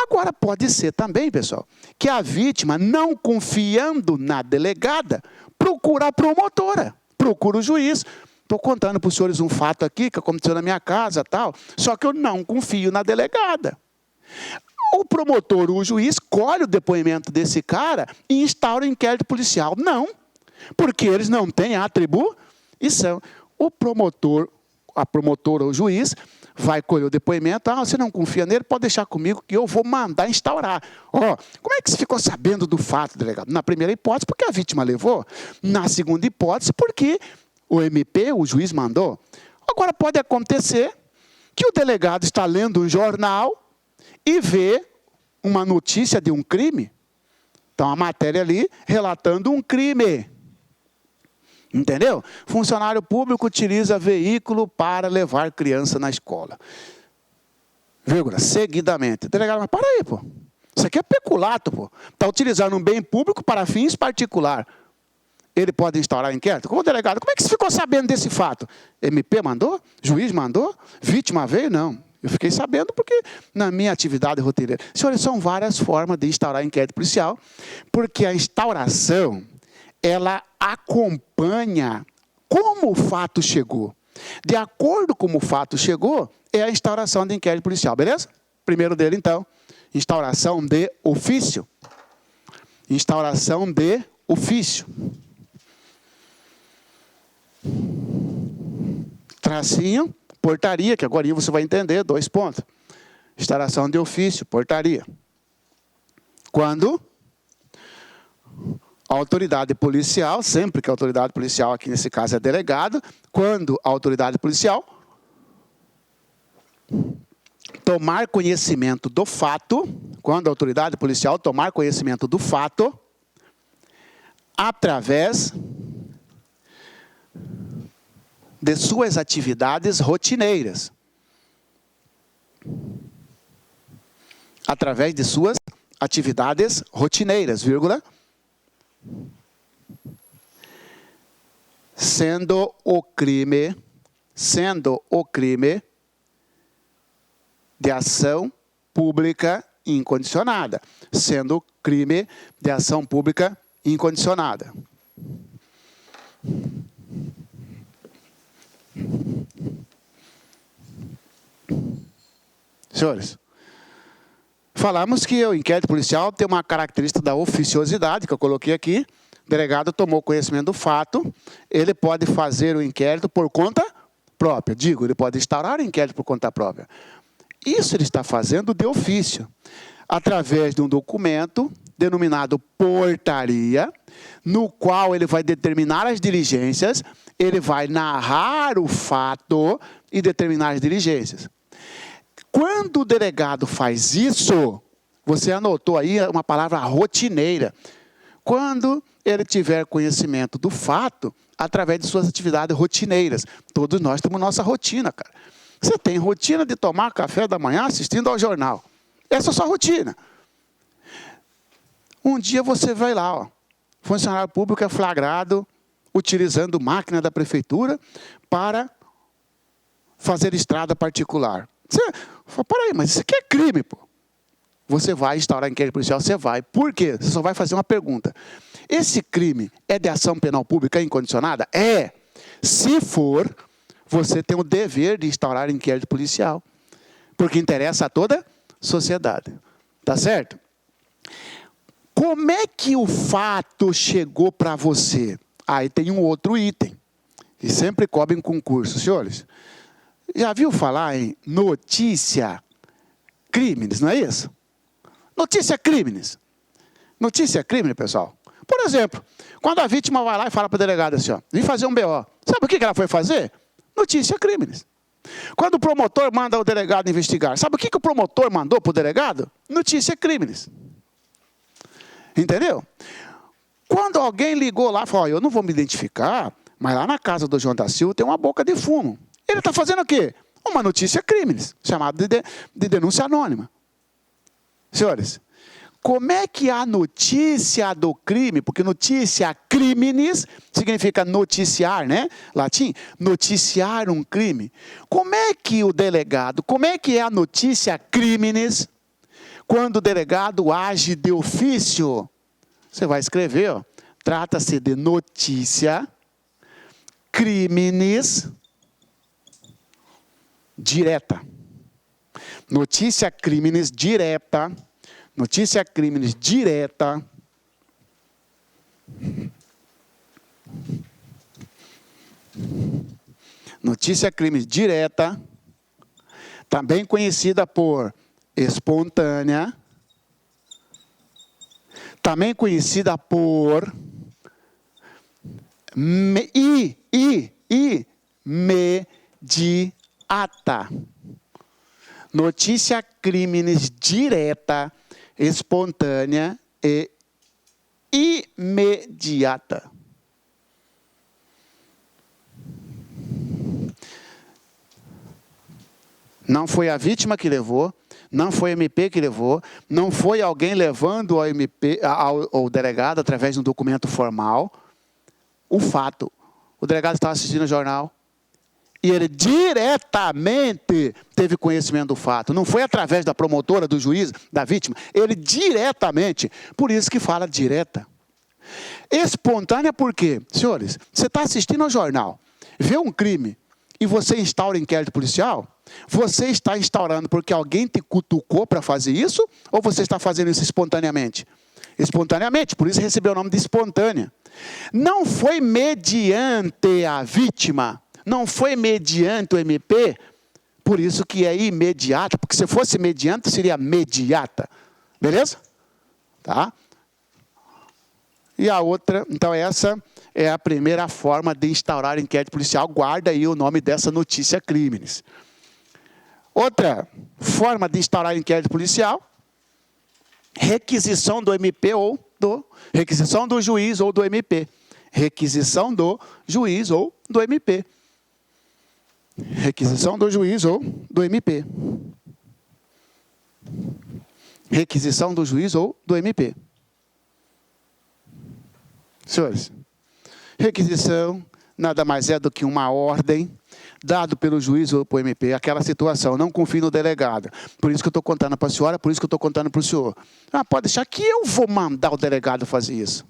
Agora, pode ser também, pessoal, que a vítima, não confiando na delegada, procura a promotora, procura o juiz. Estou contando para os senhores um fato aqui que aconteceu na minha casa, tal, só que eu não confio na delegada. O promotor, o juiz, colhe o depoimento desse cara e instaura o inquérito policial. Não, porque eles não têm atribuição. O promotor, a promotora ou o juiz vai colher o depoimento. Ah, você não confia nele? Pode deixar comigo que eu vou mandar instaurar. Ó, como é que você ficou sabendo do fato, delegado? Na primeira hipótese, porque a vítima levou. Na segunda hipótese, porque o MP, o juiz, mandou. Agora, pode acontecer que o delegado está lendo um jornal e vê uma notícia de um crime. Então, a matéria ali relatando um crime. Entendeu? Funcionário público utiliza veículo para levar criança na escola. Vírgula, seguidamente. Delegado, mas para aí, pô. Isso aqui é peculato, pô. Está utilizando um bem público para fins particulares. Ele pode instaurar inquérito? Como delegado, como é que você ficou sabendo desse fato? MP mandou? Juiz mandou? Vítima veio? Não. Eu fiquei sabendo porque na minha atividade rotineira. Senhores, são várias formas de instaurar inquérito policial, porque a instauração, ela acompanha como o fato chegou. De acordo com como o fato chegou, é a instauração de inquérito policial, beleza? Primeiro dele, então, instauração de ofício. Instauração de ofício. Tracinho, portaria, que agora você vai entender, 2 pontos. Instauração de ofício, portaria. Quando a autoridade policial, sempre que a autoridade policial, aqui nesse caso é delegado, quando a autoridade policial tomar conhecimento do fato, quando a autoridade policial tomar conhecimento do fato, através de suas atividades rotineiras. Através de suas atividades rotineiras, vírgula, sendo o crime de ação pública incondicionada. Sendo crime de ação pública incondicionada. Senhores, falamos que o inquérito policial tem uma característica da oficiosidade, que eu coloquei aqui. O delegado tomou conhecimento do fato, ele pode fazer o inquérito por conta própria. Digo, ele pode instaurar o inquérito por conta própria. Isso ele está fazendo de ofício, através de um documento denominado portaria, no qual ele vai determinar as diligências, ele vai narrar o fato e determinar as diligências. Quando o delegado faz isso, você anotou aí uma palavra rotineira. Quando ele tiver conhecimento do fato, através de suas atividades rotineiras. Todos nós temos nossa rotina, cara. Você tem rotina de tomar café da manhã assistindo ao jornal. Essa é a sua rotina. Um dia você vai lá, ó, funcionário público é flagrado utilizando máquina da prefeitura para fazer estrada particular. Fala, peraí, mas isso aqui é crime, pô. Você vai instaurar inquérito policial, você vai. Por quê? Você só vai fazer uma pergunta. Esse crime é de ação penal pública incondicionada? É. Se for, você tem o dever de instaurar inquérito policial. Porque interessa a toda a sociedade. Tá certo? Como é que o fato chegou para você? Aí tem um outro item, que sempre cobre em concurso. Senhores, já viu falar em notícia crimes, não é isso? Notícia crimes. Notícia crime, pessoal. Por exemplo, quando a vítima vai lá e fala para o delegado assim, ó, vim fazer um BO. Sabe o que ela foi fazer? Notícia crimes. Quando o promotor manda o delegado investigar, sabe o que o promotor mandou para o delegado? Notícia crimes. Entendeu? Quando alguém ligou lá e falou, eu não vou me identificar, mas lá na casa do João da Silva tem uma boca de fumo. Ele está fazendo o quê? Uma notícia crimes, chamada de denúncia anônima. Senhores, como é que a notícia do crime, porque notícia criminis significa noticiar, né? Latim, noticiar um crime. Como é que o delegado, como é que é a notícia criminis quando o delegado age de ofício? Você vai escrever, ó, trata-se de notícia criminis direta. Notícia crimes direta. Notícia crimes direta. Notícia crimes direta. Também conhecida por espontânea. Também conhecida por imediata. Notícia crimes direta, espontânea e imediata. Não foi a vítima que levou, não foi o MP que levou, não foi alguém levando ao delegado através de um documento formal. O fato, o delegado estava assistindo o jornal, e ele diretamente teve conhecimento do fato. Não foi através da promotora, do juiz, da vítima. Ele diretamente. Por isso que fala direta. Espontânea por quê? Senhores, você está assistindo ao jornal, vê um crime e você instaura inquérito policial, você está instaurando porque alguém te cutucou para fazer isso? Ou você está fazendo isso espontaneamente? Espontaneamente, por isso recebeu o nome de espontânea. Não foi mediante a vítima. Não foi mediante o MP, por isso que é imediata, porque se fosse mediante, seria mediata. Beleza? Tá? E a outra, então essa é a primeira forma de instaurar inquérito policial. Guarda aí o nome dessa notícia crimes. Outra forma de instaurar inquérito policial, requisição do MP ou requisição do juiz ou do MP. Requisição do juiz ou do MP. Requisição do juiz ou do MP. Requisição do juiz ou do MP. Senhores, requisição nada mais é do que uma ordem dada pelo juiz ou pelo MP, aquela situação, não confie no delegado. Por isso que eu estou contando para a senhora, por isso que eu estou contando para o senhor. Pode deixar que eu vou mandar o delegado fazer isso.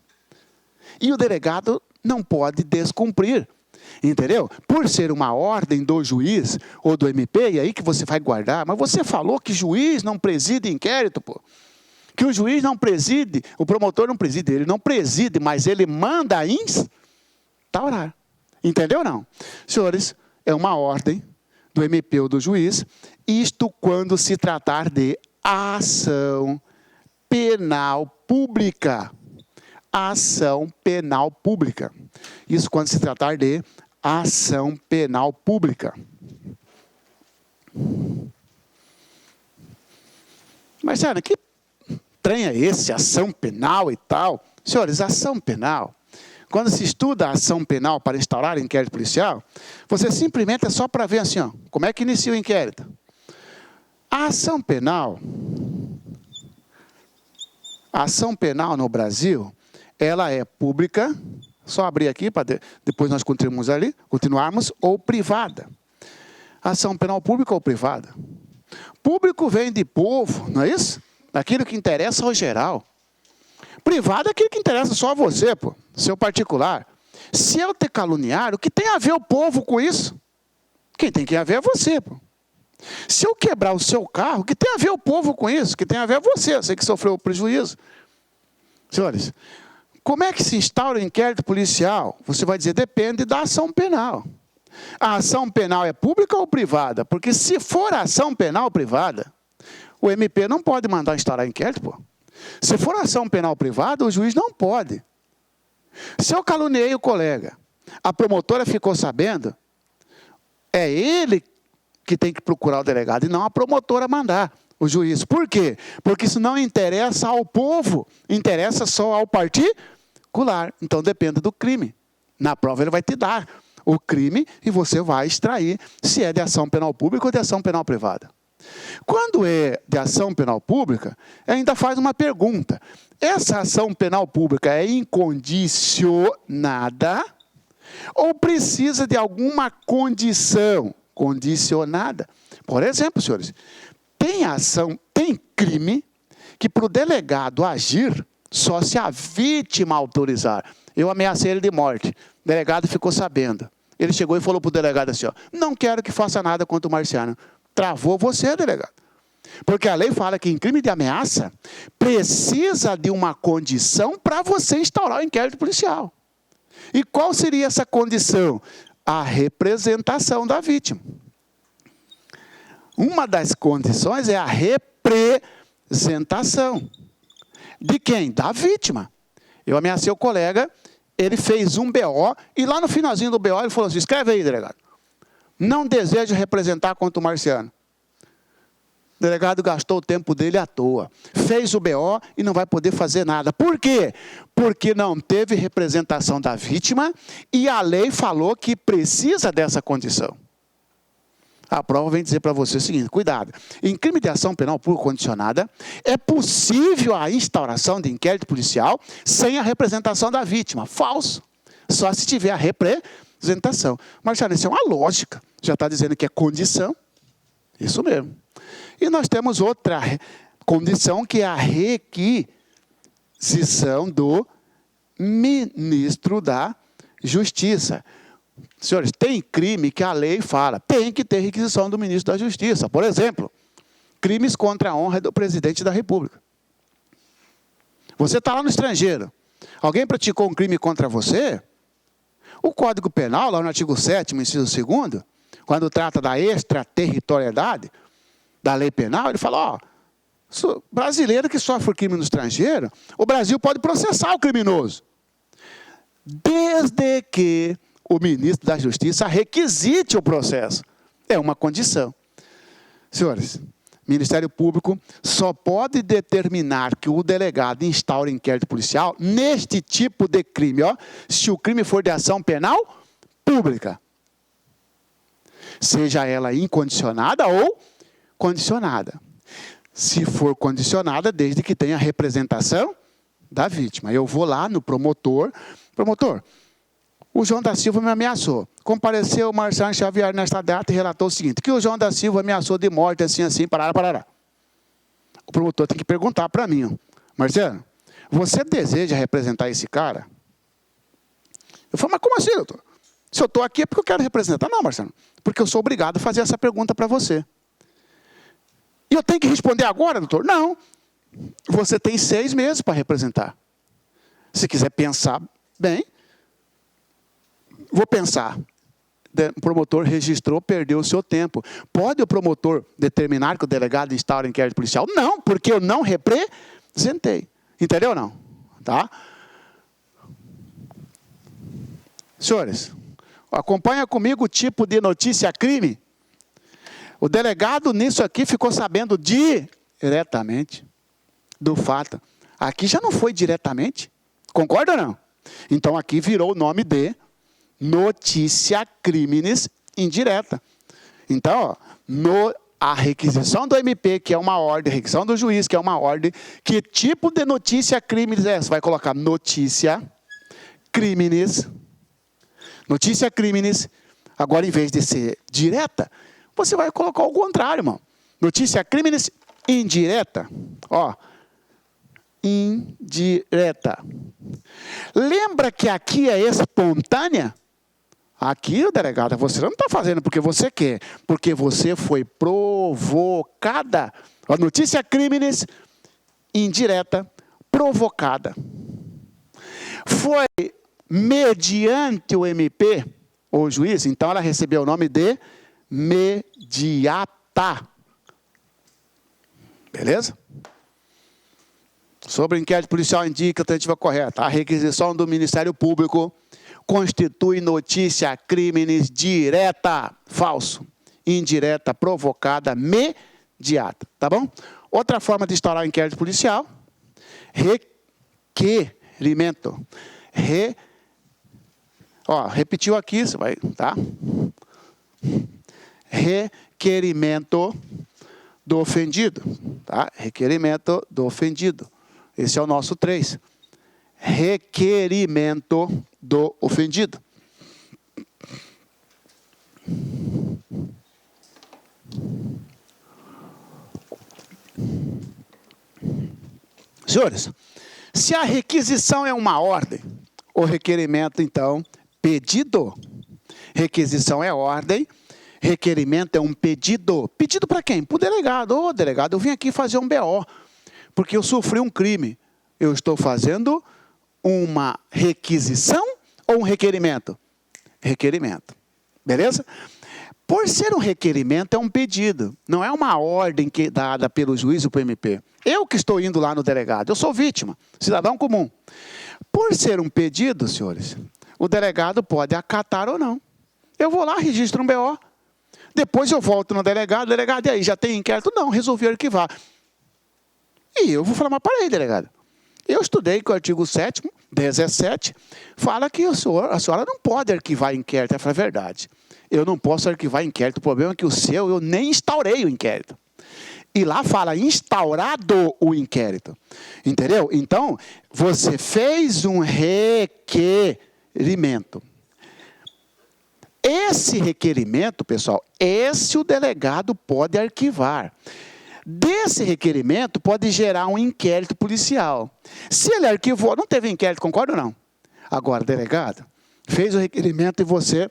E o delegado não pode descumprir. Entendeu? Por ser uma ordem do juiz ou do MP, e aí que você vai guardar, mas você falou que juiz não preside inquérito, pô. Que o juiz não preside, o promotor não preside, ele não preside, mas ele manda instaurar. Entendeu ou não? Senhores, é uma ordem do MP ou do juiz, isto quando se tratar de ação penal pública. Ação penal pública. Isso quando se tratar de ação penal pública. Mas, Sara, que trem é esse? Ação penal e tal? Senhores, ação penal, quando se estuda a ação penal para instaurar inquérito policial, você simplesmente é só para ver assim, ó, como é que inicia o inquérito. A ação penal no Brasil, ela é pública, só abrir aqui para depois nós continuarmos, ou privada. Ação penal pública ou privada. Público vem de povo, não é isso? Aquilo que interessa ao geral. Privado é aquilo que interessa só a você, pô, seu particular. Se eu te caluniar, o que tem a ver o povo com isso? Quem tem que ver é você, pô. Se eu quebrar o seu carro, o que tem a ver o povo com isso? O que tem a ver é você que sofreu o prejuízo. Senhores, como é que se instaura o inquérito policial? Você vai dizer, depende da ação penal. A ação penal é pública ou privada? Porque se for ação penal privada, o MP não pode mandar instaurar inquérito, pô. Se for ação penal privada, o juiz não pode. Se eu caluniei o colega, a promotora ficou sabendo, é ele que tem que procurar o delegado e não a promotora mandar o juiz. Por quê? Porque isso não interessa ao povo, interessa só ao particular. Então depende do crime. Na prova ele vai te dar o crime e você vai extrair se é de ação penal pública ou de ação penal privada. Quando é de ação penal pública, ainda faz uma pergunta. Essa ação penal pública é incondicionada ou precisa de alguma condição condicionada? Por exemplo, senhores, tem crime que para o delegado agir só se a vítima autorizar. Eu ameacei ele de morte. O delegado ficou sabendo. Ele chegou e falou para o delegado assim, ó, não quero que faça nada contra o Marciano. Travou você, delegado. Porque a lei fala que em crime de ameaça, precisa de uma condição para você instaurar o inquérito policial. E qual seria essa condição? A representação da vítima. Uma das condições é a representação. De quem? Da vítima. Eu ameacei o colega, ele fez um BO, e lá no finalzinho do BO ele falou assim, escreve aí, delegado. Não desejo representar contra o Marciano. O delegado gastou o tempo dele à toa. Fez o BO e não vai poder fazer nada. Por quê? Porque não teve representação da vítima e a lei falou que precisa dessa condição. A prova vem dizer para você o seguinte, cuidado, em crime de ação penal pública condicionada, é possível a instauração de inquérito policial sem a representação da vítima. Falso. Só se tiver a representação. Marciano, isso é uma lógica. Já está dizendo que é condição. Isso mesmo. E nós temos outra condição, que é a requisição do ministro da Justiça. Senhores, tem crime que a lei fala, tem que ter requisição do ministro da Justiça. Por exemplo, crimes contra a honra do presidente da República. Você está lá no estrangeiro, alguém praticou um crime contra você, o Código Penal, lá no artigo 7º, inciso 2º, quando trata da extraterritorialidade da lei penal, ele fala, ó, brasileiro que sofre crime no estrangeiro, o Brasil pode processar o criminoso. Desde que o ministro da Justiça requisite o processo. É uma condição. Senhores, Ministério Público só pode determinar que o delegado instaure inquérito policial neste tipo de crime, ó, se o crime for de ação penal pública. Seja ela incondicionada ou condicionada. Se for condicionada, desde que tenha representação da vítima. Eu vou lá no promotor, o João da Silva me ameaçou. Compareceu o Marciano Xavier nesta data e relatou o seguinte, que o João da Silva ameaçou de morte, assim, parará. O promotor tem que perguntar para mim, ó, Marciano, você deseja representar esse cara? Eu falo, mas como assim, doutor? Se eu estou aqui é porque eu quero representar. Não, Marciano, porque eu sou obrigado a fazer essa pergunta para você. E eu tenho que responder agora, doutor? Não. Você tem 6 meses para representar. Se quiser pensar bem, vou pensar. O promotor registrou, perdeu o seu tempo. Pode o promotor determinar que o delegado instaure inquérito policial? Não, porque eu não representei. Entendeu ou não? Tá? Senhores, acompanha comigo o tipo de notícia crime. O delegado nisso aqui ficou sabendo diretamente do fato. Aqui já não foi diretamente. Concorda ou não? Então aqui virou o nome de notícia crimes indireta. Então, ó, a requisição do MP, que é uma ordem, a requisição do juiz, que é uma ordem, que tipo de notícia crimes é essa? Vai colocar notícia crimes. Notícia crimes. Agora, em vez de ser direta, você vai colocar o contrário, irmão. Notícia crimes indireta. Ó, indireta. Lembra que aqui é espontânea? Aqui, delegado, você não está fazendo porque você quer, porque você foi provocada. A notícia crimes indireta, provocada. Foi mediante o MP, ou juiz, então ela recebeu o nome de mediata. Beleza? Sobre o inquérito policial indica a tentativa correta. A requisição do Ministério Público constitui notícia crimes direta, falso, indireta, provocada, mediata, tá bom? Outra forma de instaurar o inquérito policial, requerimento. Repetiu aqui, você vai, tá? Requerimento do ofendido, tá? Requerimento do ofendido. Esse é o nosso 3. Requerimento do ofendido. Senhores, se a requisição é uma ordem, o requerimento, então, pedido. Requisição é ordem, requerimento é um pedido. Pedido para quem? Para o delegado. Ô, delegado, eu vim aqui fazer um BO, porque eu sofri um crime. Eu estou fazendo uma requisição ou um requerimento? Requerimento. Beleza? Por ser um requerimento, é um pedido. Não é uma ordem dada pelo juiz ou pelo MP. Eu que estou indo lá no delegado, eu sou vítima, cidadão comum. Por ser um pedido, senhores, o delegado pode acatar ou não. Eu vou lá, registro um BO. Depois eu volto no delegado, e aí, já tem inquérito? Não, resolvi arquivar. E eu vou falar, mas para aí, delegado. Eu estudei que o artigo 7º, 17, fala que a senhora não pode arquivar inquérito. Eu falei, é verdade. Eu não posso arquivar inquérito. O problema é que o seu, eu nem instaurei o inquérito. E lá fala instaurado o inquérito. Entendeu? Então, você fez um requerimento. Esse requerimento, pessoal, o delegado pode arquivar. Desse requerimento pode gerar um inquérito policial. Se ele arquivou, não teve inquérito, concorda ou não? Agora, delegado, fez o requerimento e você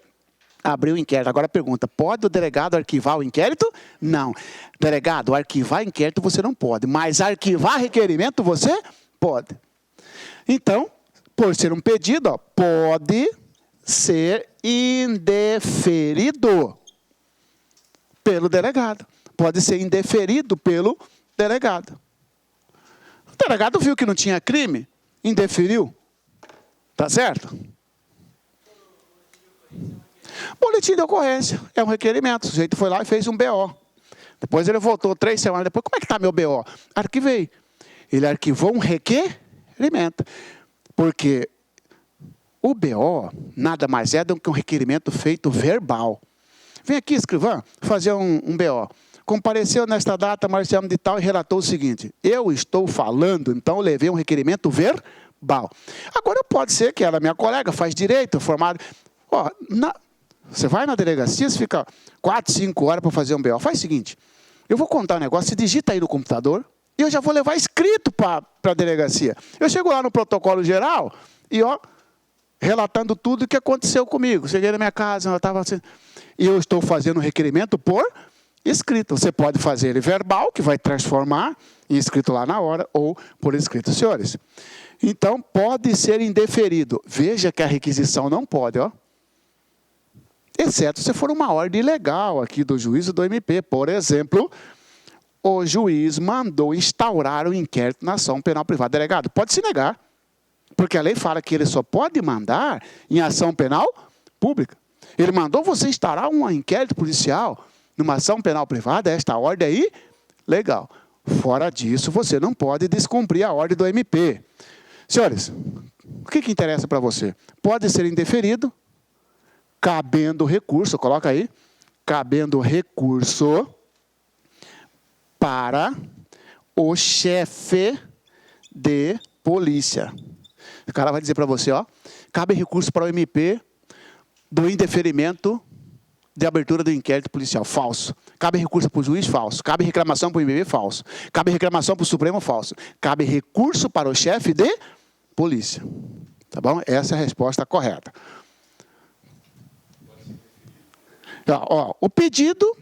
abriu o inquérito. Agora pergunta, pode o delegado arquivar o inquérito? Não. Delegado, arquivar inquérito você não pode, mas arquivar requerimento você pode. Então, por ser um pedido, pode ser indeferido pelo delegado. Pode ser indeferido pelo delegado. O delegado viu que não tinha crime, indeferiu. Tá certo? Boletim de ocorrência. É um requerimento. O sujeito foi lá e fez um BO. Depois ele voltou 3 semanas depois. Como é que está meu BO? Arquivei. Ele arquivou um requerimento. Porque o BO nada mais é do que um requerimento feito verbal. Vem aqui, escrivã, fazer um BO. Compareceu nesta data, Marciano de tal, e relatou o seguinte. Eu estou falando, então eu levei um requerimento verbal. Agora pode ser que ela, minha colega, faz direito, formada. Você vai na delegacia, você fica 4, 5 horas para fazer um BO. Faz o seguinte, eu vou contar um negócio, você digita aí no computador, e eu já vou levar escrito para a delegacia. Eu chego lá no protocolo geral, e relatando tudo o que aconteceu comigo. Cheguei na minha casa, ela estava assim, e eu estou fazendo um requerimento por escrito. Você pode fazer ele verbal, que vai transformar em escrito lá na hora, ou por escrito, senhores. Então, pode ser indeferido. Veja que a requisição não pode, exceto se for uma ordem legal aqui do juiz ou do MP. Por exemplo, o juiz mandou instaurar um inquérito na ação penal privada. Delegado, pode se negar, porque a lei fala que ele só pode mandar em ação penal pública. Ele mandou você instaurar um inquérito policial numa ação penal privada, esta ordem aí, legal. Fora disso, você não pode descumprir a ordem do MP. Senhores, o que interessa para você? Pode ser indeferido, cabendo recurso, coloca aí, cabendo recurso para o chefe de polícia. O cara vai dizer para você, cabe recurso para o MP do indeferimento de abertura do inquérito policial, falso. Cabe recurso para o juiz, falso. Cabe reclamação para o IBB, falso. Cabe reclamação para o Supremo, falso. Cabe recurso para o chefe de polícia. Tá bom? Essa é a resposta correta. Ó, o pedido,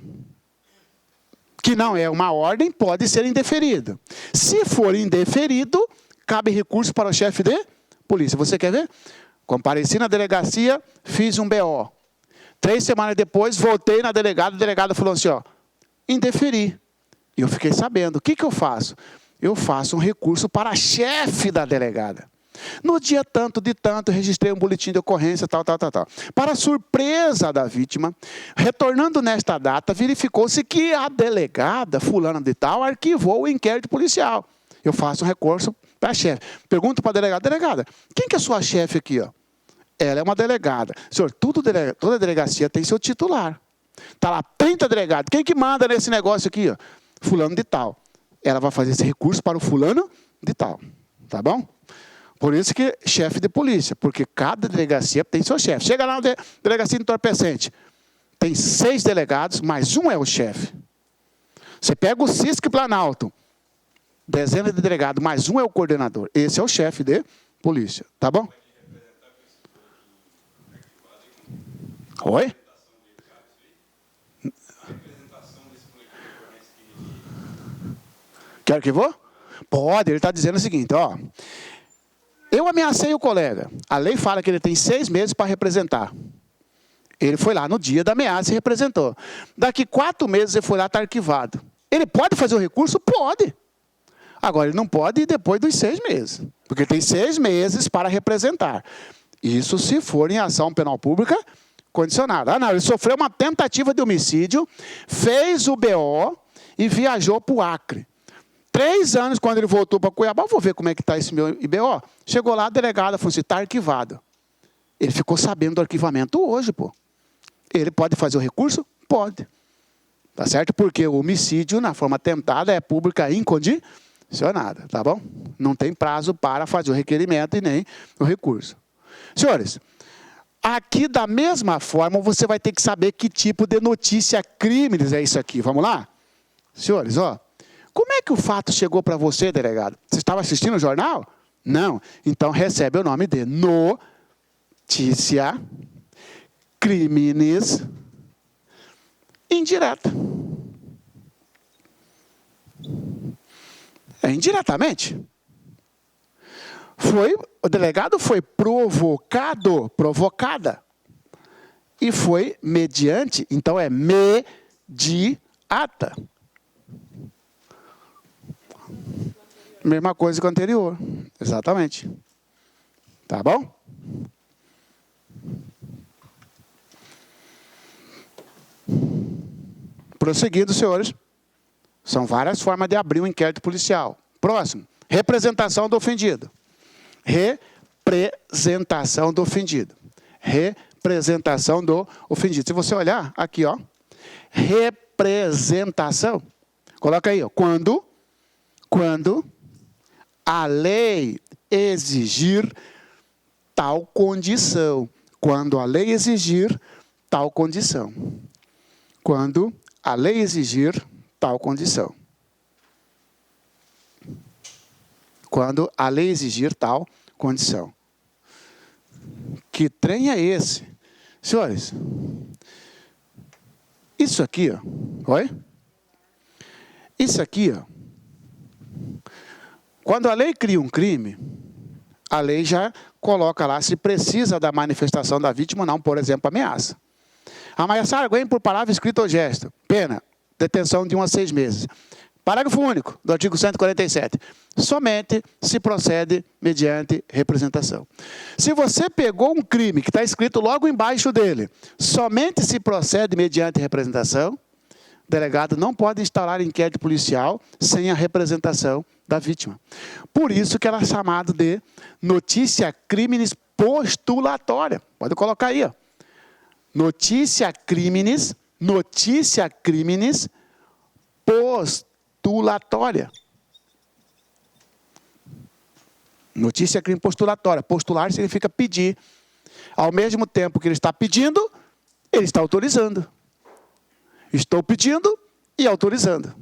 que não é uma ordem, pode ser indeferido. Se for indeferido, cabe recurso para o chefe de polícia. Você quer ver? Compareci na delegacia, fiz um BO. 3 semanas depois, voltei na delegada, a delegada falou assim, ó, indeferi. E eu fiquei sabendo. O que eu faço? Eu faço um recurso para a chefe da delegada. No dia tanto de tanto, registrei um boletim de ocorrência, tal. Para surpresa da vítima, retornando nesta data, verificou-se que a delegada, fulana de tal, arquivou o inquérito policial. Eu faço um recurso para a chefe. Pergunto para a delegada, quem que é a sua chefe aqui, ó? Ela é uma delegada. Senhor, toda delegacia tem seu titular. Está lá 30 delegados. Quem que manda nesse negócio aqui? Ó? Fulano de tal. Ela vai fazer esse recurso para o fulano de tal. Tá bom? Por isso que chefe de polícia. Porque cada delegacia tem seu chefe. Chega lá na delegacia de entorpecente. Tem 6 delegados, mas um é o chefe. Você pega o CISC Planalto. Dezenas de delegados, mais um é o coordenador. Esse é o chefe de polícia. Tá bom? Oi? Quer que vou? Pode, ele está dizendo o seguinte, ó. Eu ameacei o colega. A lei fala que ele tem 6 meses para representar. Ele foi lá no dia da ameaça e representou. Daqui 4 meses ele foi lá, está arquivado. Ele pode fazer o recurso? Pode. Agora, ele não pode ir depois dos 6 meses. Porque tem 6 meses para representar. Isso se for em ação penal pública condicionada. Ah, não, ele sofreu uma tentativa de homicídio, fez o BO e viajou para o Acre. 3 anos, quando ele voltou para Cuiabá, vou ver como é que está esse meu IBO. Chegou lá, a delegada falou assim, está arquivado. Ele ficou sabendo do arquivamento hoje, pô. Ele pode fazer o recurso? Pode. Tá certo? Porque o homicídio, na forma tentada, é pública incondicionada, tá bom? Não tem prazo para fazer o requerimento e nem o recurso. Senhores, aqui da mesma forma, você vai ter que saber que tipo de notícia crimes é isso aqui. Vamos lá? Senhores, ó. Como é que o fato chegou para você, delegado? Você estava assistindo o jornal? Não. Então, recebe o nome de notícia crimes indireta. É indiretamente. O delegado foi provocada. E foi mediante, então é mediata. Mesma coisa que o anterior. Exatamente. Tá bom? Prosseguindo, senhores. São várias formas de abrir um inquérito policial. Próximo. Representação do ofendido. Representação do ofendido. Representação do ofendido. Se você olhar aqui, ó. Representação. Coloca aí, ó. Quando a lei exigir tal condição. Quando a lei exigir tal condição. Quando a lei exigir tal condição. Quando a lei exigir tal condição. Que trem é esse? Senhores, isso aqui, ó. Oi? Isso aqui, ó. Quando a lei cria um crime, a lei já coloca lá se precisa da manifestação da vítima ou não, por exemplo, ameaça. Ameaçar alguém por palavra, escrita ou gesto. Pena, detenção de 1 a 6 meses. Parágrafo único do artigo 147. Somente se procede mediante representação. Se você pegou um crime que está escrito logo embaixo dele, somente se procede mediante representação, o delegado não pode instaurar inquérito policial sem a representação da vítima. Por isso que ela é chamada de notícia crimes postulatória. Pode colocar aí, ó. Notícia crimes postulatória. Notícia crime postulatória. Postular significa pedir. Ao mesmo tempo que ele está pedindo, ele está autorizando. Estou pedindo e autorizando.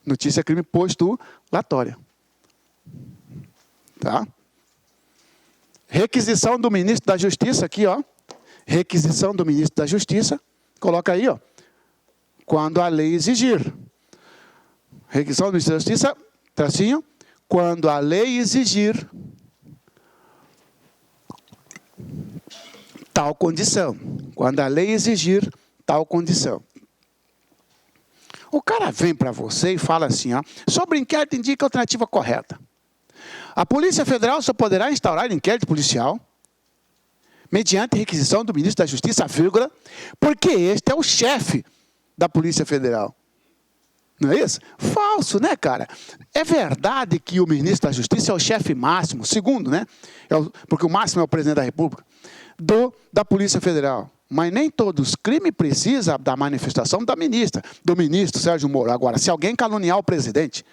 Notícia crime postulatória. Tá? Requisição do ministro da Justiça, aqui, ó. Requisição do ministro da Justiça. Coloca aí, ó. Quando a lei exigir. Requisição do ministro da Justiça, tracinho. Quando a lei exigir tal condição. Quando a lei exigir tal condição. O cara vem para você e fala assim, ó, sobre inquérito indica a alternativa correta. A Polícia Federal só poderá instaurar inquérito policial mediante requisição do ministro da Justiça, vírgula, porque este é o chefe da Polícia Federal. Não é isso? Falso, né, cara? É verdade que o ministro da Justiça é o chefe máximo, segundo, né? Porque o máximo é o presidente da República, da Polícia Federal. Mas nem todos os crimes precisam da manifestação da ministra, do ministro Sérgio Moro. Agora, se alguém caluniar o presidente,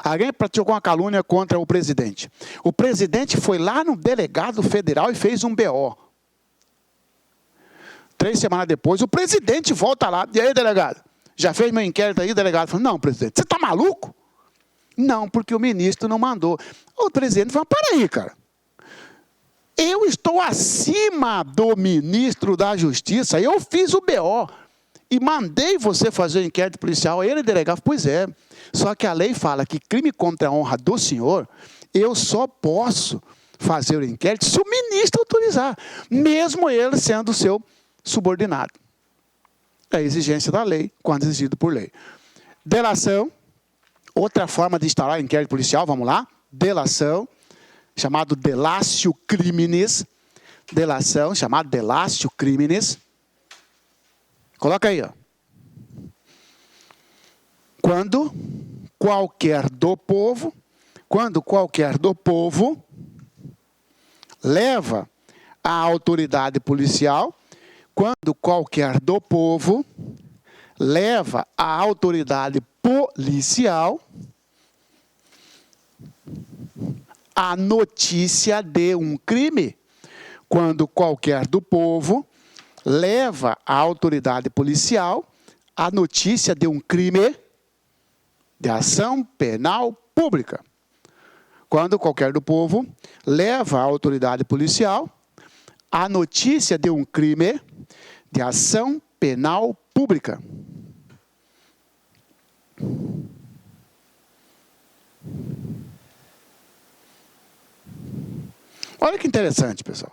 alguém praticou uma calúnia contra o presidente foi lá no delegado federal e fez um BO. 3 semanas depois, o presidente volta lá. E aí, delegado? Já fez meu inquérito aí? O delegado falou, não, presidente, você está maluco? Não, porque o ministro não mandou. O presidente falou, para aí, cara. Eu estou acima do ministro da Justiça, eu fiz o BO e mandei você fazer o inquérito policial. Ele, delegado, pois é. Só que a lei fala que crime contra a honra do senhor, eu só posso fazer o inquérito se o ministro autorizar, mesmo ele sendo seu subordinado. É a exigência da lei, quando exigido por lei. Delação, outra forma de instaurar inquérito policial, vamos lá. Delação, chamado delatio criminis. Delação, chamado delatio criminis. Coloca aí, ó. Quando qualquer do povo leva a autoridade policial, quando qualquer do povo leva a autoridade policial a notícia de um crime, quando qualquer do povo leva a autoridade policial a notícia de um crime de ação penal pública. Quando qualquer do povo leva a autoridade policial a notícia de um crime de ação penal pública. Olha que interessante, pessoal.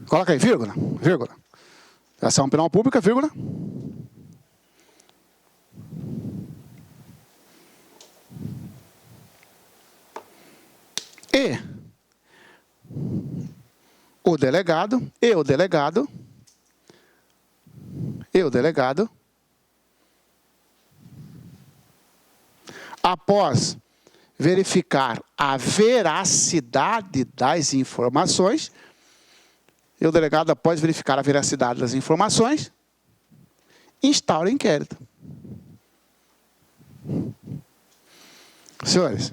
Coloca aí, vírgula, vírgula. Ação penal pública, vírgula. E o delegado, após verificar a veracidade das informações, o delegado, após verificar a veracidade das informações, instaura inquérito. Senhores,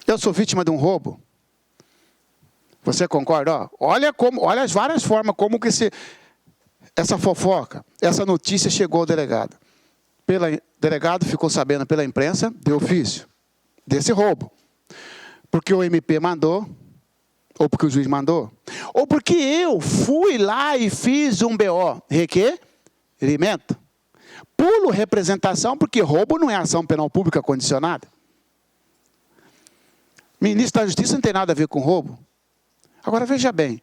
eu sou vítima de um roubo. Você concorda? Olha as várias formas como que essa fofoca, essa notícia chegou ao delegado. Delegado ficou sabendo pela imprensa de ofício desse roubo. Porque o MP mandou, ou porque o juiz mandou, ou porque eu fui lá e fiz um BO. Requerimento. Pulo representação, porque roubo não é ação penal pública condicionada. Ministro da Justiça não tem nada a ver com roubo. Agora, veja bem,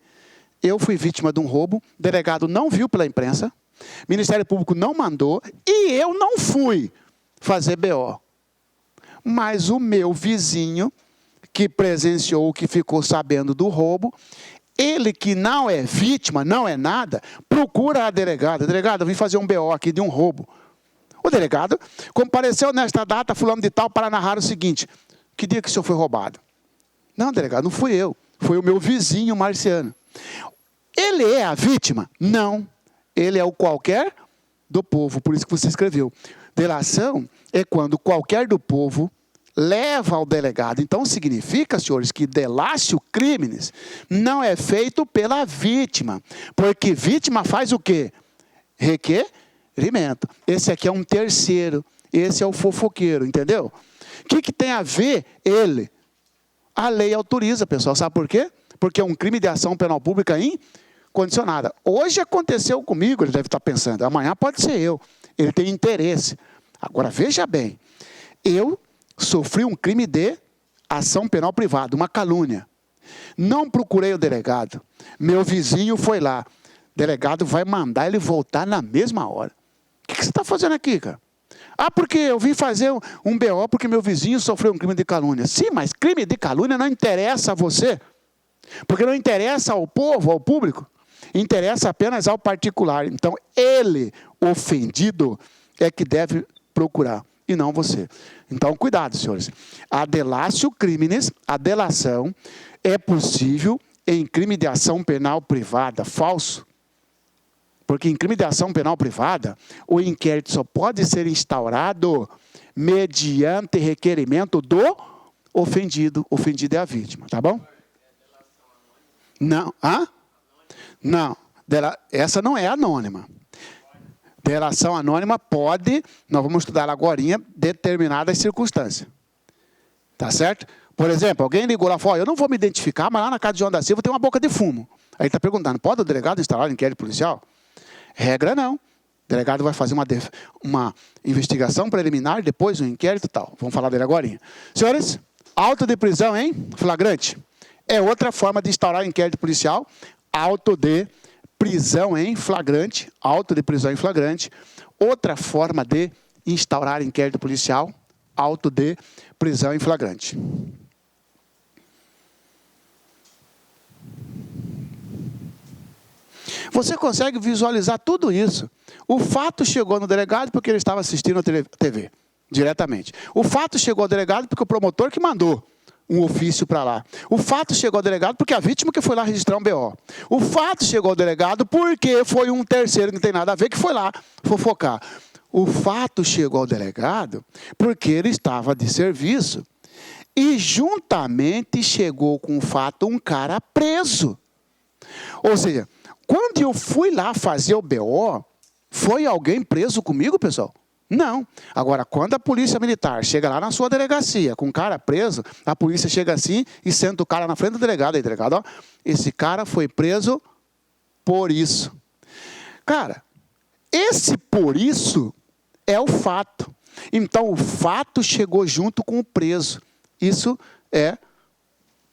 eu fui vítima de um roubo, delegado não viu pela imprensa, Ministério Público não mandou, e eu não fui fazer BO. Mas o meu vizinho, que presenciou, que ficou sabendo do roubo, ele que não é vítima, não é nada, procura a delegada. Delegada, eu vim fazer um BO aqui de um roubo. O delegado compareceu nesta data, fulano de tal, para narrar o seguinte: que dia que o senhor foi roubado? Não, delegado, não fui eu. Foi o meu vizinho marciano. Ele é a vítima? Não. Ele é o qualquer do povo. Por isso que você escreveu. Delação é quando qualquer do povo leva ao delegado. Então, significa, senhores, que delatio criminis não é feito pela vítima. Porque vítima faz o quê? Requerimento. Esse aqui é um terceiro. Esse é o fofoqueiro, entendeu? O que tem a ver ele? A lei autoriza, pessoal. Sabe por quê? Porque é um crime de ação penal pública incondicionada. Hoje aconteceu comigo, ele deve estar pensando. Amanhã pode ser eu. Ele tem interesse. Agora, veja bem. Eu sofri um crime de ação penal privada, uma calúnia. Não procurei o delegado. Meu vizinho foi lá. O delegado vai mandar ele voltar na mesma hora. O que você está fazendo aqui, cara? Ah, porque eu vim fazer um BO porque meu vizinho sofreu um crime de calúnia. Sim, mas crime de calúnia não interessa a você. Porque não interessa ao povo, ao público. Interessa apenas ao particular. Então, ele, ofendido, é que deve procurar, e não você. Então, cuidado, senhores. A delatio criminis, a delação, é possível em crime de ação penal privada. Falso. Porque em crime de ação penal privada, o inquérito só pode ser instaurado mediante requerimento do ofendido. Ofendido é a vítima, tá bom? Não. Hã? Não. Essa não é anônima. Delação anônima pode, nós vamos estudar agora, determinadas circunstâncias. Tá certo? Por exemplo, alguém ligou lá e falou, eu não vou me identificar, mas lá na casa de João da Silva tem uma boca de fumo. Aí ele está perguntando, pode o delegado instalar um inquérito policial? Regra não. O delegado vai fazer uma investigação preliminar, depois um inquérito e tal. Vamos falar dele agora. Senhores, auto de prisão em flagrante. É outra forma de instaurar inquérito policial. Auto de prisão em flagrante. Auto de prisão em flagrante. Outra forma de instaurar inquérito policial. Auto de prisão em flagrante. Você consegue visualizar tudo isso. O fato chegou no delegado porque ele estava assistindo a TV, diretamente. O fato chegou ao delegado porque o promotor que mandou um ofício para lá. O fato chegou ao delegado porque a vítima que foi lá registrar um BO. O fato chegou ao delegado porque foi um terceiro que não tem nada a ver que foi lá fofocar. O fato chegou ao delegado porque ele estava de serviço e juntamente chegou com o fato um cara preso. Ou seja, quando eu fui lá fazer o BO, foi alguém preso comigo, pessoal? Não. Agora, quando a polícia militar chega lá na sua delegacia com um cara preso, a polícia chega assim e senta o cara na frente do delegado. Aí, delegado, ó, esse cara foi preso por isso. Cara, esse por isso é o fato. Então, o fato chegou junto com o preso. Isso é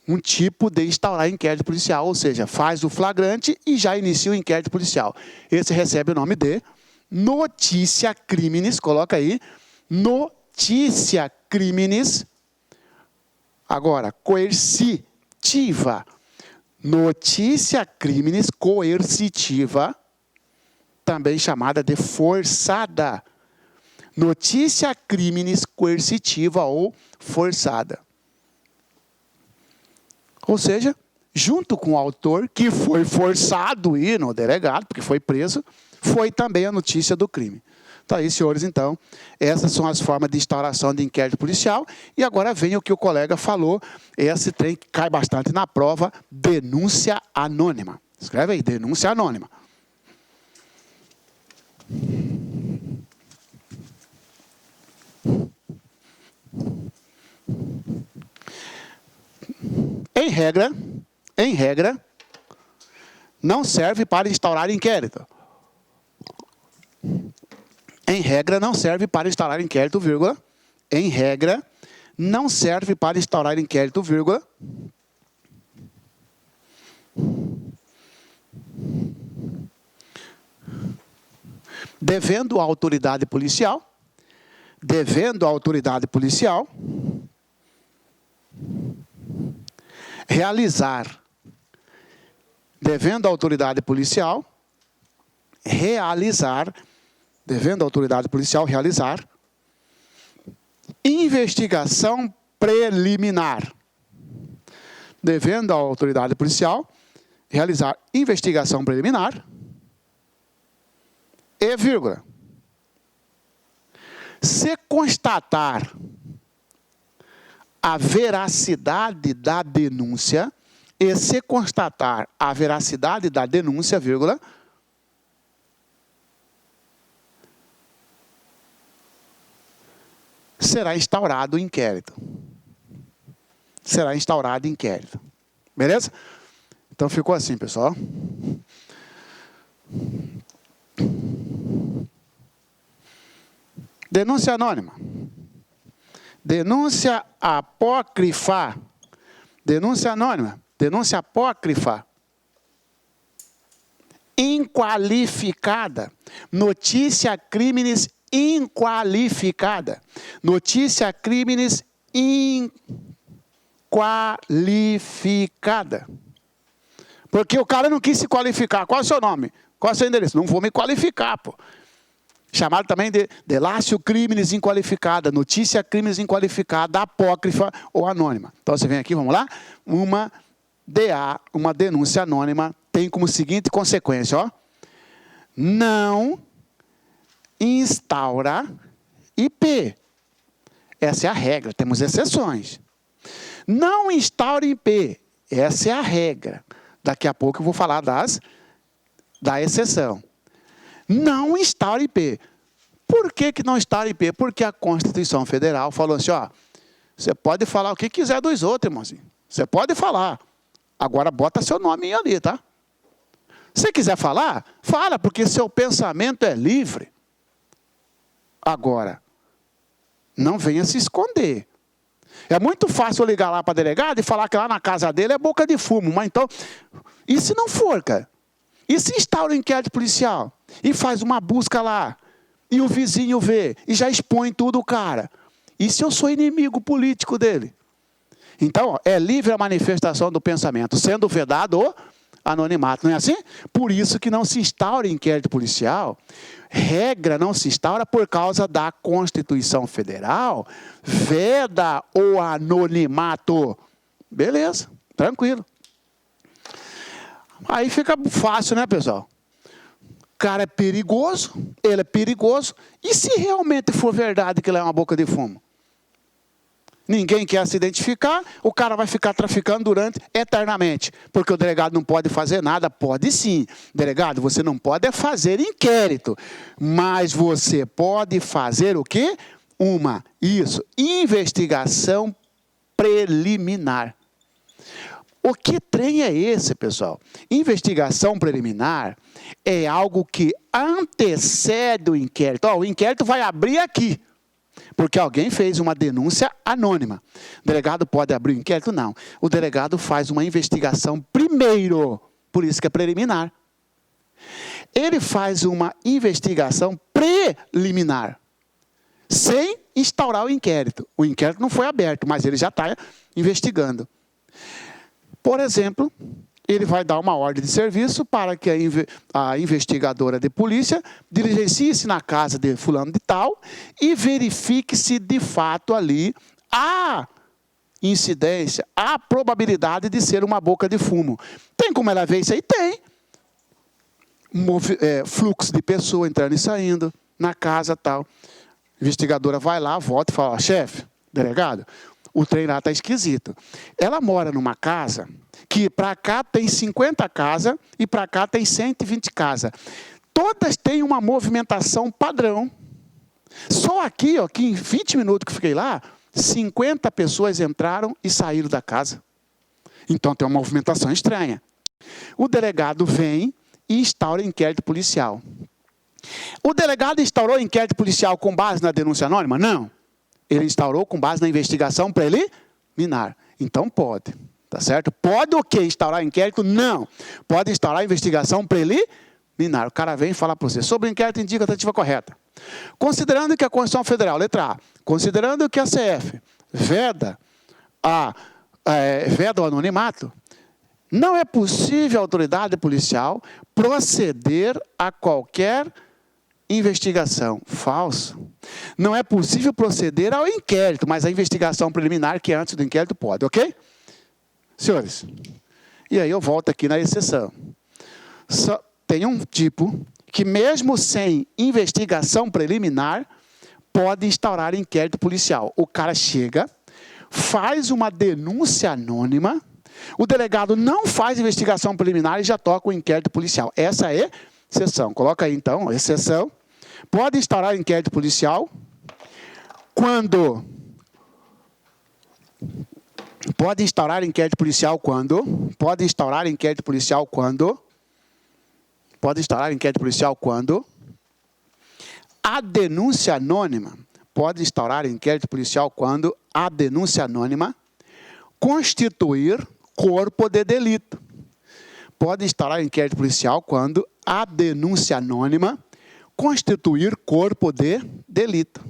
um tipo de instaurar inquérito policial, ou seja, faz o flagrante e já inicia o inquérito policial. Esse recebe o nome de notícia criminis, coloca aí, notícia criminis, agora, coercitiva, notícia criminis coercitiva, também chamada de forçada, notícia criminis coercitiva ou forçada. Ou seja, junto com o autor, que foi forçado a ir no delegado, porque foi preso, foi também a notícia do crime. Tá aí, senhores, então, essas são as formas de instauração de inquérito policial. E agora vem o que o colega falou, esse trem que cai bastante na prova, denúncia anônima. Escreve aí, denúncia anônima. Em regra, não serve para instaurar inquérito. Em regra, não serve para instaurar inquérito, vírgula. Em regra, não serve para instaurar inquérito, vírgula. Devendo a autoridade policial, realizar, devendo a autoridade policial realizar investigação preliminar. Devendo a autoridade policial realizar investigação preliminar e vírgula. Se constatar a veracidade da denúncia e se constatar a veracidade da denúncia, vírgula, será instaurado o inquérito. Será instaurado inquérito. Beleza? Então ficou assim, pessoal. Denúncia anônima. Denúncia apócrifa. Denúncia anônima. Denúncia apócrifa. Inqualificada. Notícia crimes inqualificada. Notícia crimes inqualificada. Porque o cara não quis se qualificar. Qual é o seu nome? Qual é o seu endereço? Não vou me qualificar, pô. Chamado também de delácio crimes inqualificada, notícia crimes inqualificada, apócrifa ou anônima. Então você vem aqui, vamos lá? Uma DA, uma denúncia anônima, tem como seguinte consequência, ó. Não instaura IP. Essa é a regra, temos exceções. Não instaura IP. Essa é a regra. Daqui a pouco eu vou falar da exceção. Não instaura IP. Por que não instaura IP? Porque a Constituição Federal falou assim, ó, você pode falar o que quiser dos outros, irmãozinho. Você pode falar. Agora bota seu nome ali, tá? Se quiser falar, fala, porque seu pensamento é livre. Agora, não venha se esconder. É muito fácil eu ligar lá para a delegada e falar que lá na casa dele é boca de fumo. Mas então, e se não for, cara? E se instaura um inquérito policial? E faz uma busca lá? E o vizinho vê? E já expõe tudo o cara? E se eu sou inimigo político dele? Então, ó, é livre a manifestação do pensamento, sendo vedado o anonimato. Não é assim? Por isso que não se instaura inquérito policial. Regra não se instaura por causa da Constituição Federal. Veda o anonimato. Beleza, tranquilo. Aí fica fácil, né, pessoal? O cara é perigoso, ele é perigoso. E se realmente for verdade que ele é uma boca de fumo? Ninguém quer se identificar, o cara vai ficar traficando eternamente. Porque o delegado não pode fazer nada. Pode sim. Delegado, você não pode fazer inquérito. Mas você pode fazer o quê? Investigação preliminar. O que trem é esse, pessoal? Investigação preliminar é algo que antecede o inquérito. Ó, o inquérito vai abrir aqui. Porque alguém fez uma denúncia anônima. O delegado pode abrir o inquérito? Não. O delegado faz uma investigação primeiro. Por isso que é preliminar. Ele faz uma investigação preliminar. Sem instaurar o inquérito. O inquérito não foi aberto, mas ele já está investigando. Por exemplo, ele vai dar uma ordem de serviço para que a investigadora de polícia diligencie-se na casa de fulano de tal e verifique se de fato ali há incidência, há probabilidade de ser uma boca de fumo. Tem como ela ver isso aí? Tem. Fluxo de pessoa entrando e saindo na casa tal. A investigadora vai lá, volta e fala, chefe, delegado, o trem lá está esquisito. Ela mora numa casa que para cá tem 50 casas e para cá tem 120 casas. Todas têm uma movimentação padrão. Só aqui, ó, que em 20 minutos que eu fiquei lá, 50 pessoas entraram e saíram da casa. Então tem uma movimentação estranha. O delegado vem e instaura inquérito policial. O delegado instaurou inquérito policial com base na denúncia anônima? Não. Ele instaurou com base na investigação preliminar. Então pode. Tá certo? Pode o quê? Instaurar inquérito? Não. Pode instaurar investigação preliminar. O cara vem e fala para você, sobre o inquérito indica a tentativa correta. Considerando que a Constituição Federal, letra A, considerando que a CF veda o anonimato, não é possível a autoridade policial proceder a qualquer investigação. Falso. Não é possível proceder ao inquérito, mas a investigação preliminar, que é antes do inquérito, pode, ok? Senhores, e aí eu volto aqui na exceção. Tem um tipo que mesmo sem investigação preliminar, pode instaurar inquérito policial. O cara chega, faz uma denúncia anônima, o delegado não faz investigação preliminar e já toca o inquérito policial. Essa é exceção. Coloca aí, então, exceção. Pode instaurar inquérito policial quando... Pode instaurar inquérito policial quando... Pode instaurar inquérito policial quando... Pode instaurar inquérito policial quando... A denúncia anônima... Pode instaurar inquérito policial quando a denúncia anônima constituir corpo de delito. Pode instaurar inquérito policial quando a denúncia anônima constituir corpo de delito.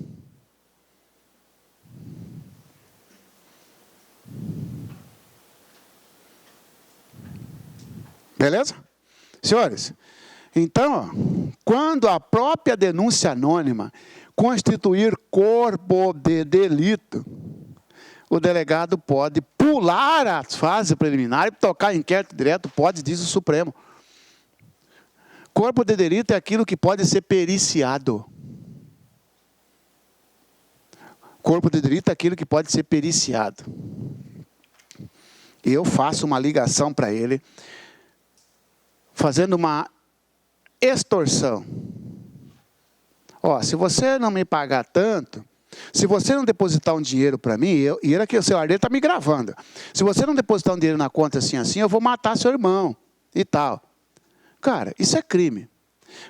Beleza? Senhores, então, ó, quando a própria denúncia anônima constituir corpo de delito, o delegado pode pular a fase preliminar e tocar inquérito direto, pode, diz o Supremo. Corpo de delito é aquilo que pode ser periciado. Corpo de delito é aquilo que pode ser periciado. E eu faço uma ligação para ele, fazendo uma extorsão. Ó, se você não me pagar tanto, se você não depositar um dinheiro para mim, e era que o celular dele está me gravando. Se você não depositar um dinheiro na conta assim, eu vou matar seu irmão e tal. Cara, isso é crime.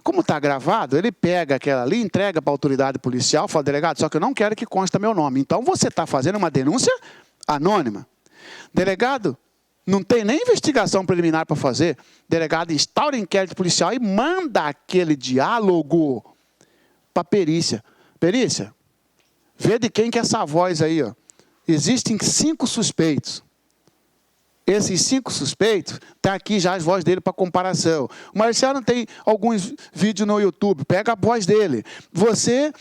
Como está gravado, ele pega aquela ali, entrega para a autoridade policial, fala, delegado, só que eu não quero que conste meu nome. Então você está fazendo uma denúncia anônima. Delegado, não tem nem investigação preliminar para fazer. Delegado instaura inquérito policial e manda aquele diálogo para perícia. Perícia, vê de quem que é essa voz aí, ó. Existem 5 suspeitos. Esses 5 suspeitos, está aqui já as vozes dele para comparação. O Marciano tem alguns vídeos no YouTube, pega a voz dele. Você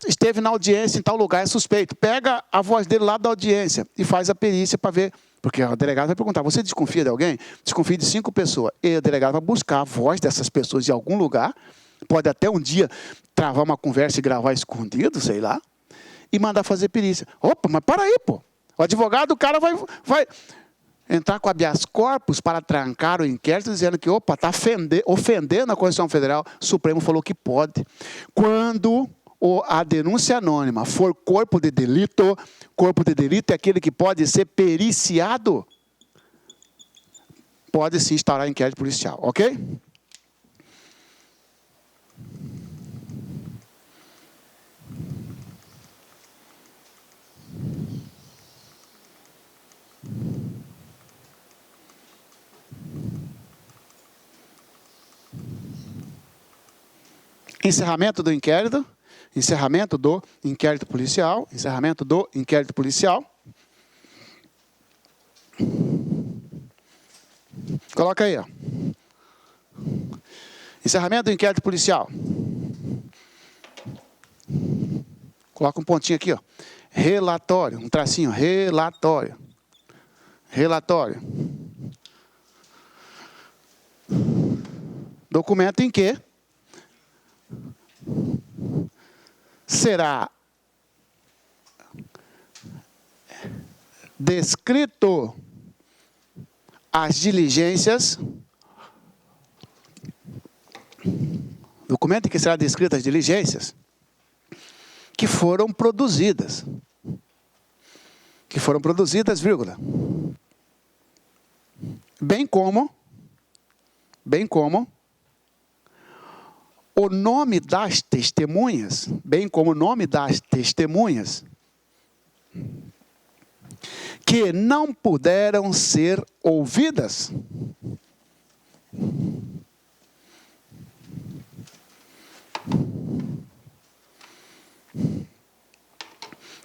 esteve na audiência em tal lugar, é suspeito. Pega a voz dele lá da audiência e faz a perícia para ver. Porque o delegado vai perguntar, você desconfia de alguém? Desconfia de 5 pessoas. E o delegado vai buscar a voz dessas pessoas em algum lugar. Pode até um dia travar uma conversa e gravar escondido, sei lá. E mandar fazer perícia. Opa, mas para aí, pô. O advogado, o cara vai entrar com habeas corpus para trancar o inquérito, dizendo que, opa, está ofendendo a Constituição Federal. O Supremo falou que pode. Quando a denúncia anônima for corpo de delito é aquele que pode ser periciado, pode se instaurar inquérito policial, ok? Encerramento do inquérito. Encerramento do inquérito policial. Encerramento do inquérito policial. Coloca aí, ó. Encerramento do inquérito policial. Coloca um pontinho aqui, ó. Relatório, um tracinho, relatório. Relatório. Documento em que será descrito as diligências, documento em que será descritas as diligências que foram produzidas, vírgula, bem como o nome das testemunhas, que não puderam ser ouvidas. O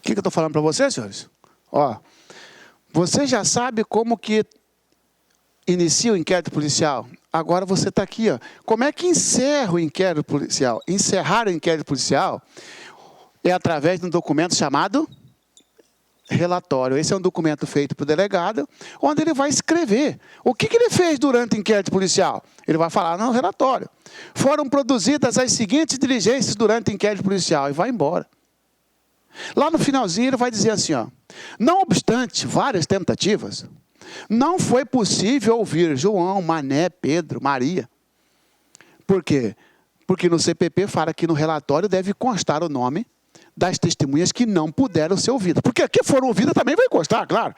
que eu estou falando para vocês, senhores? Ó, você já sabe como que inicia o inquérito policial. Agora você está aqui, ó. Como é que encerra o inquérito policial? Encerrar o inquérito policial é através de um documento chamado relatório. Esse é um documento feito para o delegado, onde ele vai escrever o que ele fez durante o inquérito policial. Ele vai falar no relatório. Foram produzidas as seguintes diligências durante o inquérito policial e vai embora. Lá no finalzinho ele vai dizer assim, ó, não obstante várias tentativas, não foi possível ouvir João, Mané, Pedro, Maria. Por quê? Porque no CPP fala que no relatório deve constar o nome das testemunhas que não puderam ser ouvidas. Porque aqui foram ouvidas também vai constar, claro.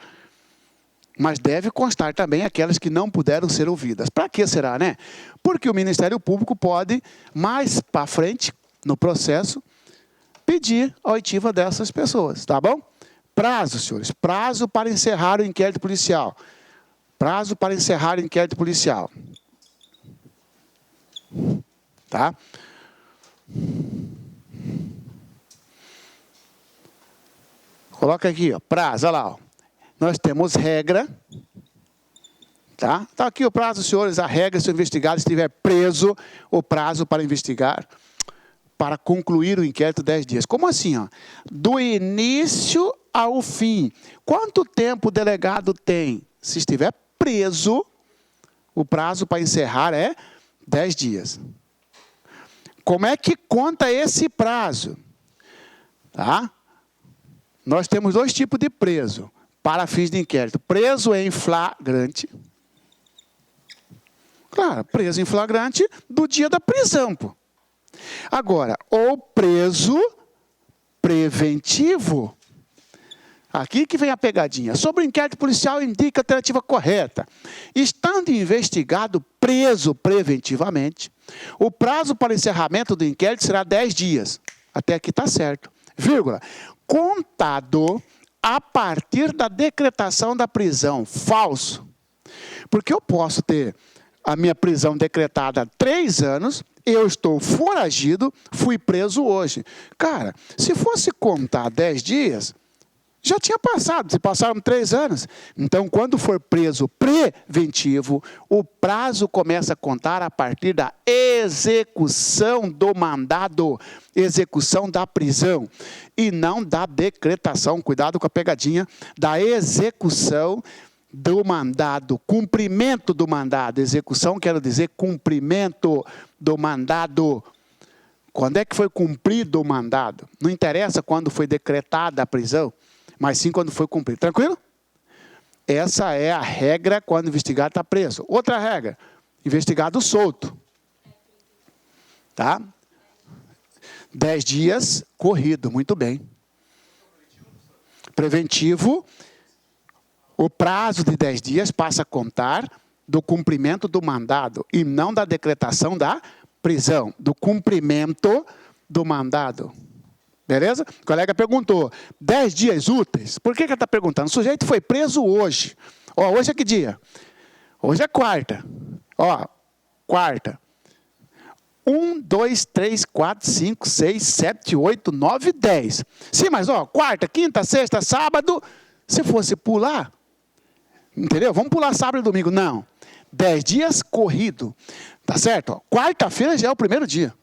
Mas deve constar também aquelas que não puderam ser ouvidas. Para que será, né? Porque o Ministério Público pode, mais para frente, no processo, pedir a oitiva dessas pessoas, tá bom? Prazo, senhores, prazo para encerrar o inquérito policial. Prazo para encerrar o inquérito policial. Tá? Coloca aqui, ó, prazo, olha lá, ó. Nós temos regra, tá? Tá aqui o prazo, senhores, a regra, se o investigado estiver preso, o prazo para investigar, para concluir o inquérito 10 dias. Como assim, ó? Do início ao fim. Quanto tempo o delegado tem? Se estiver preso, o prazo para encerrar é 10 dias. Como é que conta esse prazo? Tá? Nós temos dois tipos de preso para fins de inquérito. Preso em flagrante. Claro, preso em flagrante do dia da prisão, pô. Agora, ou preso preventivo. Aqui que vem a pegadinha. Sobre o inquérito policial, indica a alternativa correta. Estando investigado preso preventivamente, o prazo para encerramento do inquérito será 10 dias. Até aqui está certo. Vírgula. Contado a partir da decretação da prisão. Falso. Porque eu posso ter a minha prisão decretada há 3 anos, eu estou foragido, fui preso hoje. Cara, se fosse contar 10 dias, já tinha passado, se passaram 3 anos. Então, quando for preso preventivo, o prazo começa a contar a partir da execução do mandado, execução da prisão, e não da decretação, cuidado com a pegadinha, da execução do mandado, cumprimento do mandado. Execução, quero dizer cumprimento do mandado. Quando é que foi cumprido o mandado? Não interessa quando foi decretada a prisão, mas sim quando foi cumprido. Tranquilo? Essa é a regra quando o investigado está preso. Outra regra, investigado solto. Tá? 10 dias corrido, muito bem. Preventivo, o prazo de 10 dias passa a contar do cumprimento do mandado e não da decretação da prisão, do cumprimento do mandado. Beleza? O colega perguntou, 10 dias úteis? Por que ele está perguntando? O sujeito foi preso hoje. Ó, hoje é que dia? Hoje é quarta. Ó, quarta. 1, 2, 3, 4, 5, 6, 7, 8, 9, 10. Sim, mas ó, quarta, quinta, sexta, sábado, se fosse pular, entendeu? Vamos pular sábado e domingo. Não. 10 dias corrido. Tá certo? Quarta-feira já é o primeiro dia.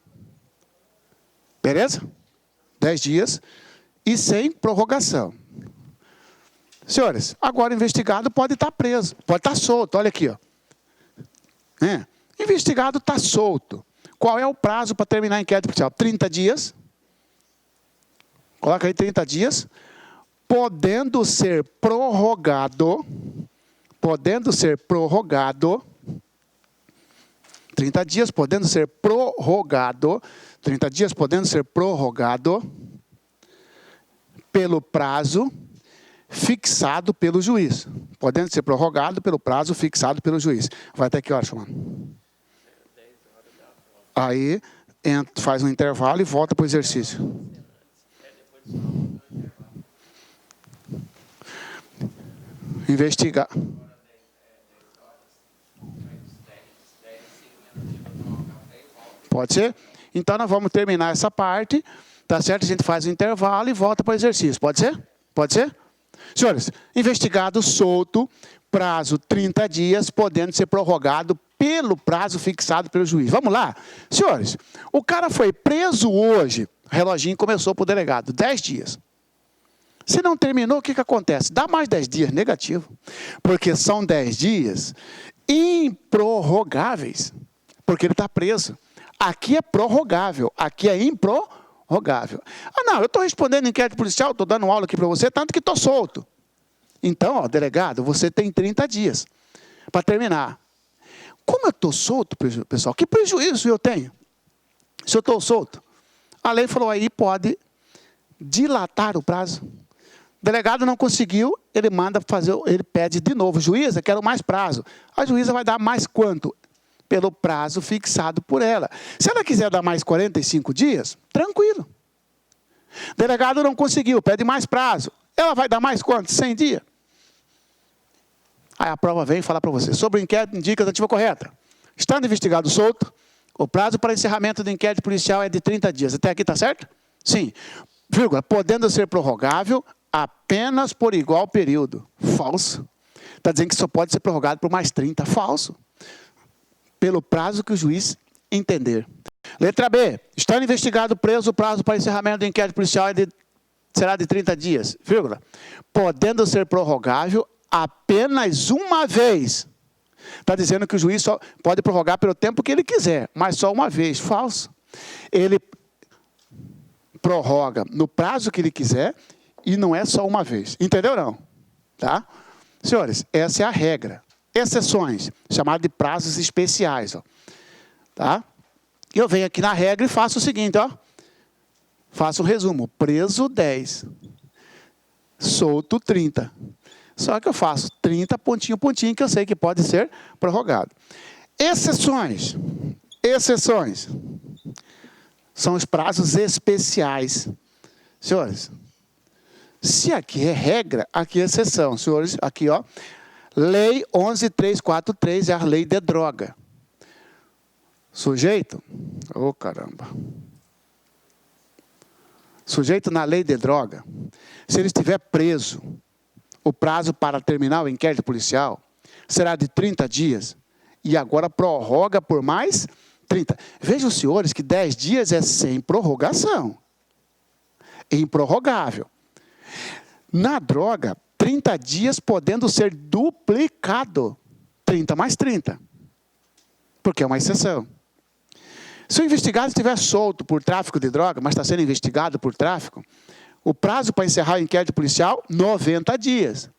Beleza? 10 dias e sem prorrogação. Senhores, agora o investigado pode estar preso, pode estar solto. Olha aqui, ó. Investigado está solto. Qual é o prazo para terminar o inquérito policial? 30 dias. Coloca aí 30 dias. Podendo ser prorrogado. 30 dias podendo ser prorrogado. 30 dias podendo ser prorrogado pelo prazo fixado pelo juiz. Podendo ser prorrogado pelo prazo fixado pelo juiz. Vai até que horas, mano? Aí, faz um intervalo e volta para o exercício. Investigar. Pode ser? Então, nós vamos terminar essa parte, tá certo? A gente faz o intervalo e volta para o exercício. Pode ser? Pode ser? Senhores, investigado solto, prazo 30 dias, podendo ser prorrogado pelo prazo fixado pelo juiz. Vamos lá? Senhores, o cara foi preso hoje, o reloginho começou para o delegado, 10 dias. Se não terminou, o que acontece? Dá mais 10 dias, negativo. Porque são 10 dias improrrogáveis, porque ele está preso. Aqui é prorrogável, aqui é improrrogável. prorrogável. Ah, não, eu estou respondendo inquérito policial, estou dando aula aqui para você, tanto que estou solto. Então, ó, delegado, você tem 30 dias para terminar. Como eu estou solto, pessoal, que prejuízo eu tenho? Se eu estou solto. A lei falou aí, pode dilatar o prazo. O delegado não conseguiu, ele manda fazer, ele pede de novo. Juíza, quero mais prazo. A juíza vai dar mais quanto? Pelo prazo fixado por ela. Se ela quiser dar mais 45 dias, tranquilo. O delegado não conseguiu, pede mais prazo. Ela vai dar mais quanto? 100 dias? Aí a prova vem falar para você. Sobre o inquérito, indica a tentativa correta. Estando investigado solto, o prazo para encerramento do inquérito policial é de 30 dias. Até aqui está certo? Sim. Vírgula, podendo ser prorrogável apenas por igual período. Falso. Está dizendo que só pode ser prorrogado por mais 30. Falso. Pelo prazo que o juiz entender. Letra B. Estando investigado preso, o prazo para encerramento do inquérito policial será de 30 dias. Vírgula. Podendo ser prorrogável apenas uma vez. Está dizendo que o juiz só pode prorrogar pelo tempo que ele quiser, mas só uma vez. Falso. Ele prorroga no prazo que ele quiser e não é só uma vez. Entendeu não? Tá? Senhores, essa é a regra. Exceções, chamado de prazos especiais. Ó. Tá? Eu venho aqui na regra e faço o seguinte, ó. Faço um resumo. Preso 10. Solto 30. Só que eu faço 30 pontinho, pontinho, que eu sei que pode ser prorrogado. Exceções. Exceções. São os prazos especiais. Senhores, se aqui é regra, aqui é exceção. Senhores, aqui, ó. Lei 11.343 é a lei de droga. Sujeito, ô caramba. Sujeito na lei de droga, se ele estiver preso, o prazo para terminar o inquérito policial será de 30 dias e agora prorroga por mais 30. Vejam, senhores, que 10 dias é sem prorrogação. Improrrogável. Na droga, 30 dias podendo ser duplicado. 30 mais 30. Porque é uma exceção. Se o investigado estiver solto por tráfico de droga, mas está sendo investigado por tráfico, o prazo para encerrar o inquérito policial, 90 dias.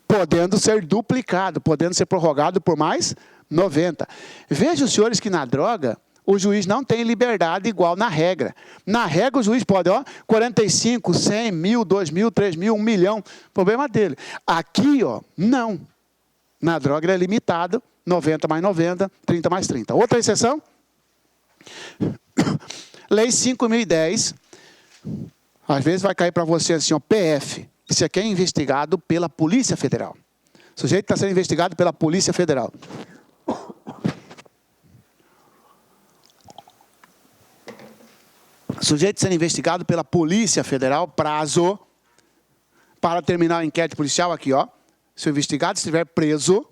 Podendo ser duplicado, podendo ser prorrogado por mais 90. Vejam, senhores, que na droga, o juiz não tem liberdade igual na regra. Na regra, o juiz pode, ó, 45, 100, 1.000, 2.000, 3.000, 1 milhão. Problema dele. Aqui, ó, não. Na droga, ele é limitado, 90 mais 90, 30 mais 30. Outra exceção? Lei 5.010. Às vezes vai cair para você assim, ó, PF. Isso aqui é investigado pela Polícia Federal. O sujeito está sendo investigado pela Polícia Federal. Sujeito sendo investigado pela Polícia Federal, prazo para terminar o inquérito policial aqui, ó. Se o investigado estiver preso,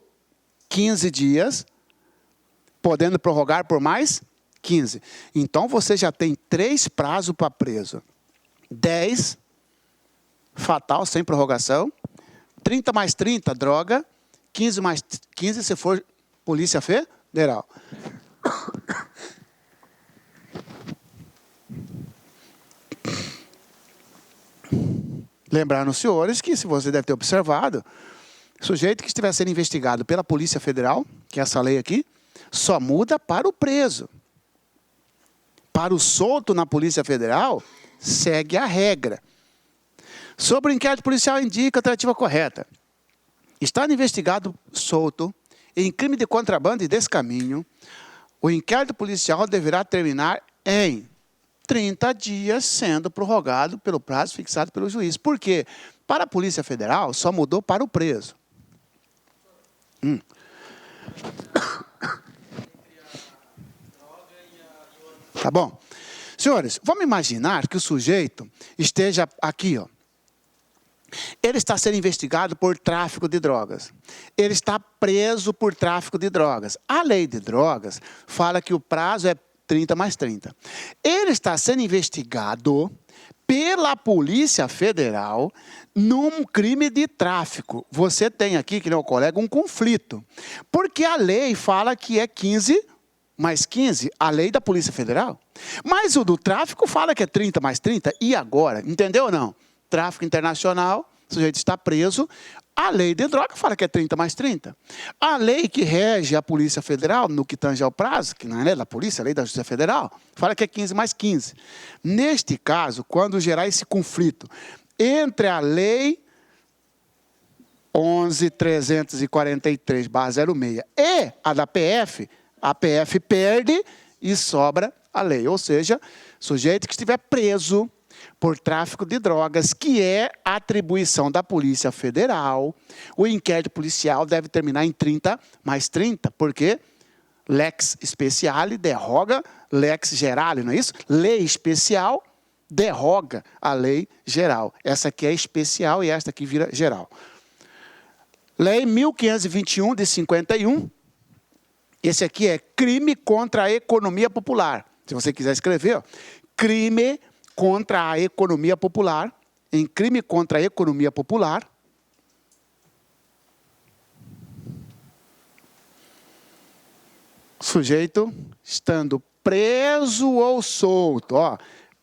15 dias, podendo prorrogar por mais 15. Então, você já tem 3 prazos para preso. 10, fatal, sem prorrogação. 30 mais 30, droga. 15 mais 15, se for Polícia Federal. Lembrando os senhores que, se você deve ter observado, o sujeito que estiver sendo investigado pela Polícia Federal, que é essa lei aqui, só muda para o preso. Para o solto na Polícia Federal, segue a regra. Sobre o inquérito policial, indica a alternativa correta. Estando investigado solto em crime de contrabando e descaminho, o inquérito policial deverá terminar em 30 dias, sendo prorrogado pelo prazo fixado pelo juiz. Por quê? Para a Polícia Federal, só mudou para o preso. Tá bom? Senhores, vamos imaginar que o sujeito esteja aqui, ó. Ele está sendo investigado por tráfico de drogas. Ele está preso por tráfico de drogas. A lei de drogas fala que o prazo é 30 mais 30. Ele está sendo investigado pela Polícia Federal num crime de tráfico. Você tem aqui, que nem o colega, um conflito. Porque a lei fala que é 15 mais 15, a lei da Polícia Federal. Mas o do tráfico fala que é 30 mais 30, e agora? Entendeu ou não? Tráfico internacional, o sujeito está preso, a lei de droga fala que é 30 mais 30. A lei que rege a Polícia Federal, no que tange ao prazo, que não é lei da Polícia, é lei da Justiça Federal, fala que é 15 mais 15. Neste caso, quando gerar esse conflito entre a lei 11.343/06 e a da PF, a PF perde e sobra a lei. Ou seja, sujeito que estiver preso por tráfico de drogas, que é atribuição da Polícia Federal, o inquérito policial deve terminar em 30 mais 30, porque lex speciale derroga lex generale, não é isso? Lei especial derroga a lei geral. Essa aqui é especial e esta aqui vira geral. Lei 1521 de 51. Esse aqui é crime contra a economia popular. Se você quiser escrever, ó, crime contra a economia popular. Em crime contra a economia popular, sujeito estando preso ou solto. Ó,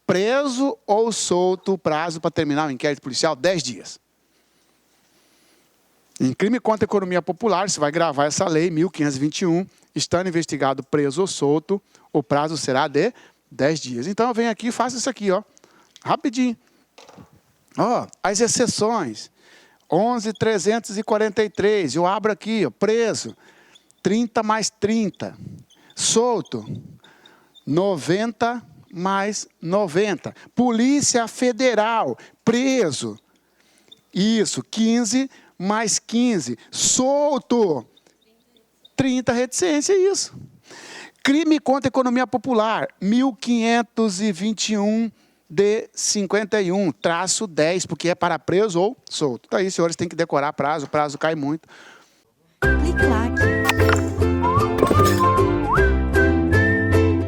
preso ou solto, prazo para terminar o inquérito policial, 10 dias. Em crime contra a economia popular, você vai gravar essa lei, 1521, estando investigado, preso ou solto, o prazo será de 10 dias. Então, eu venho aqui e faço isso aqui, ó, rapidinho. Ó, as exceções, 11.343, eu abro aqui, ó, preso, 30 mais 30, solto, 90 mais 90. Polícia Federal, preso, isso, 15 mais 15, solto, 30 reticência, isso. Crime contra a economia popular, 1521 de 51, traço 10, porque é para preso ou solto. Então aí, senhores, tem que decorar prazo, o prazo cai muito. Clique lá.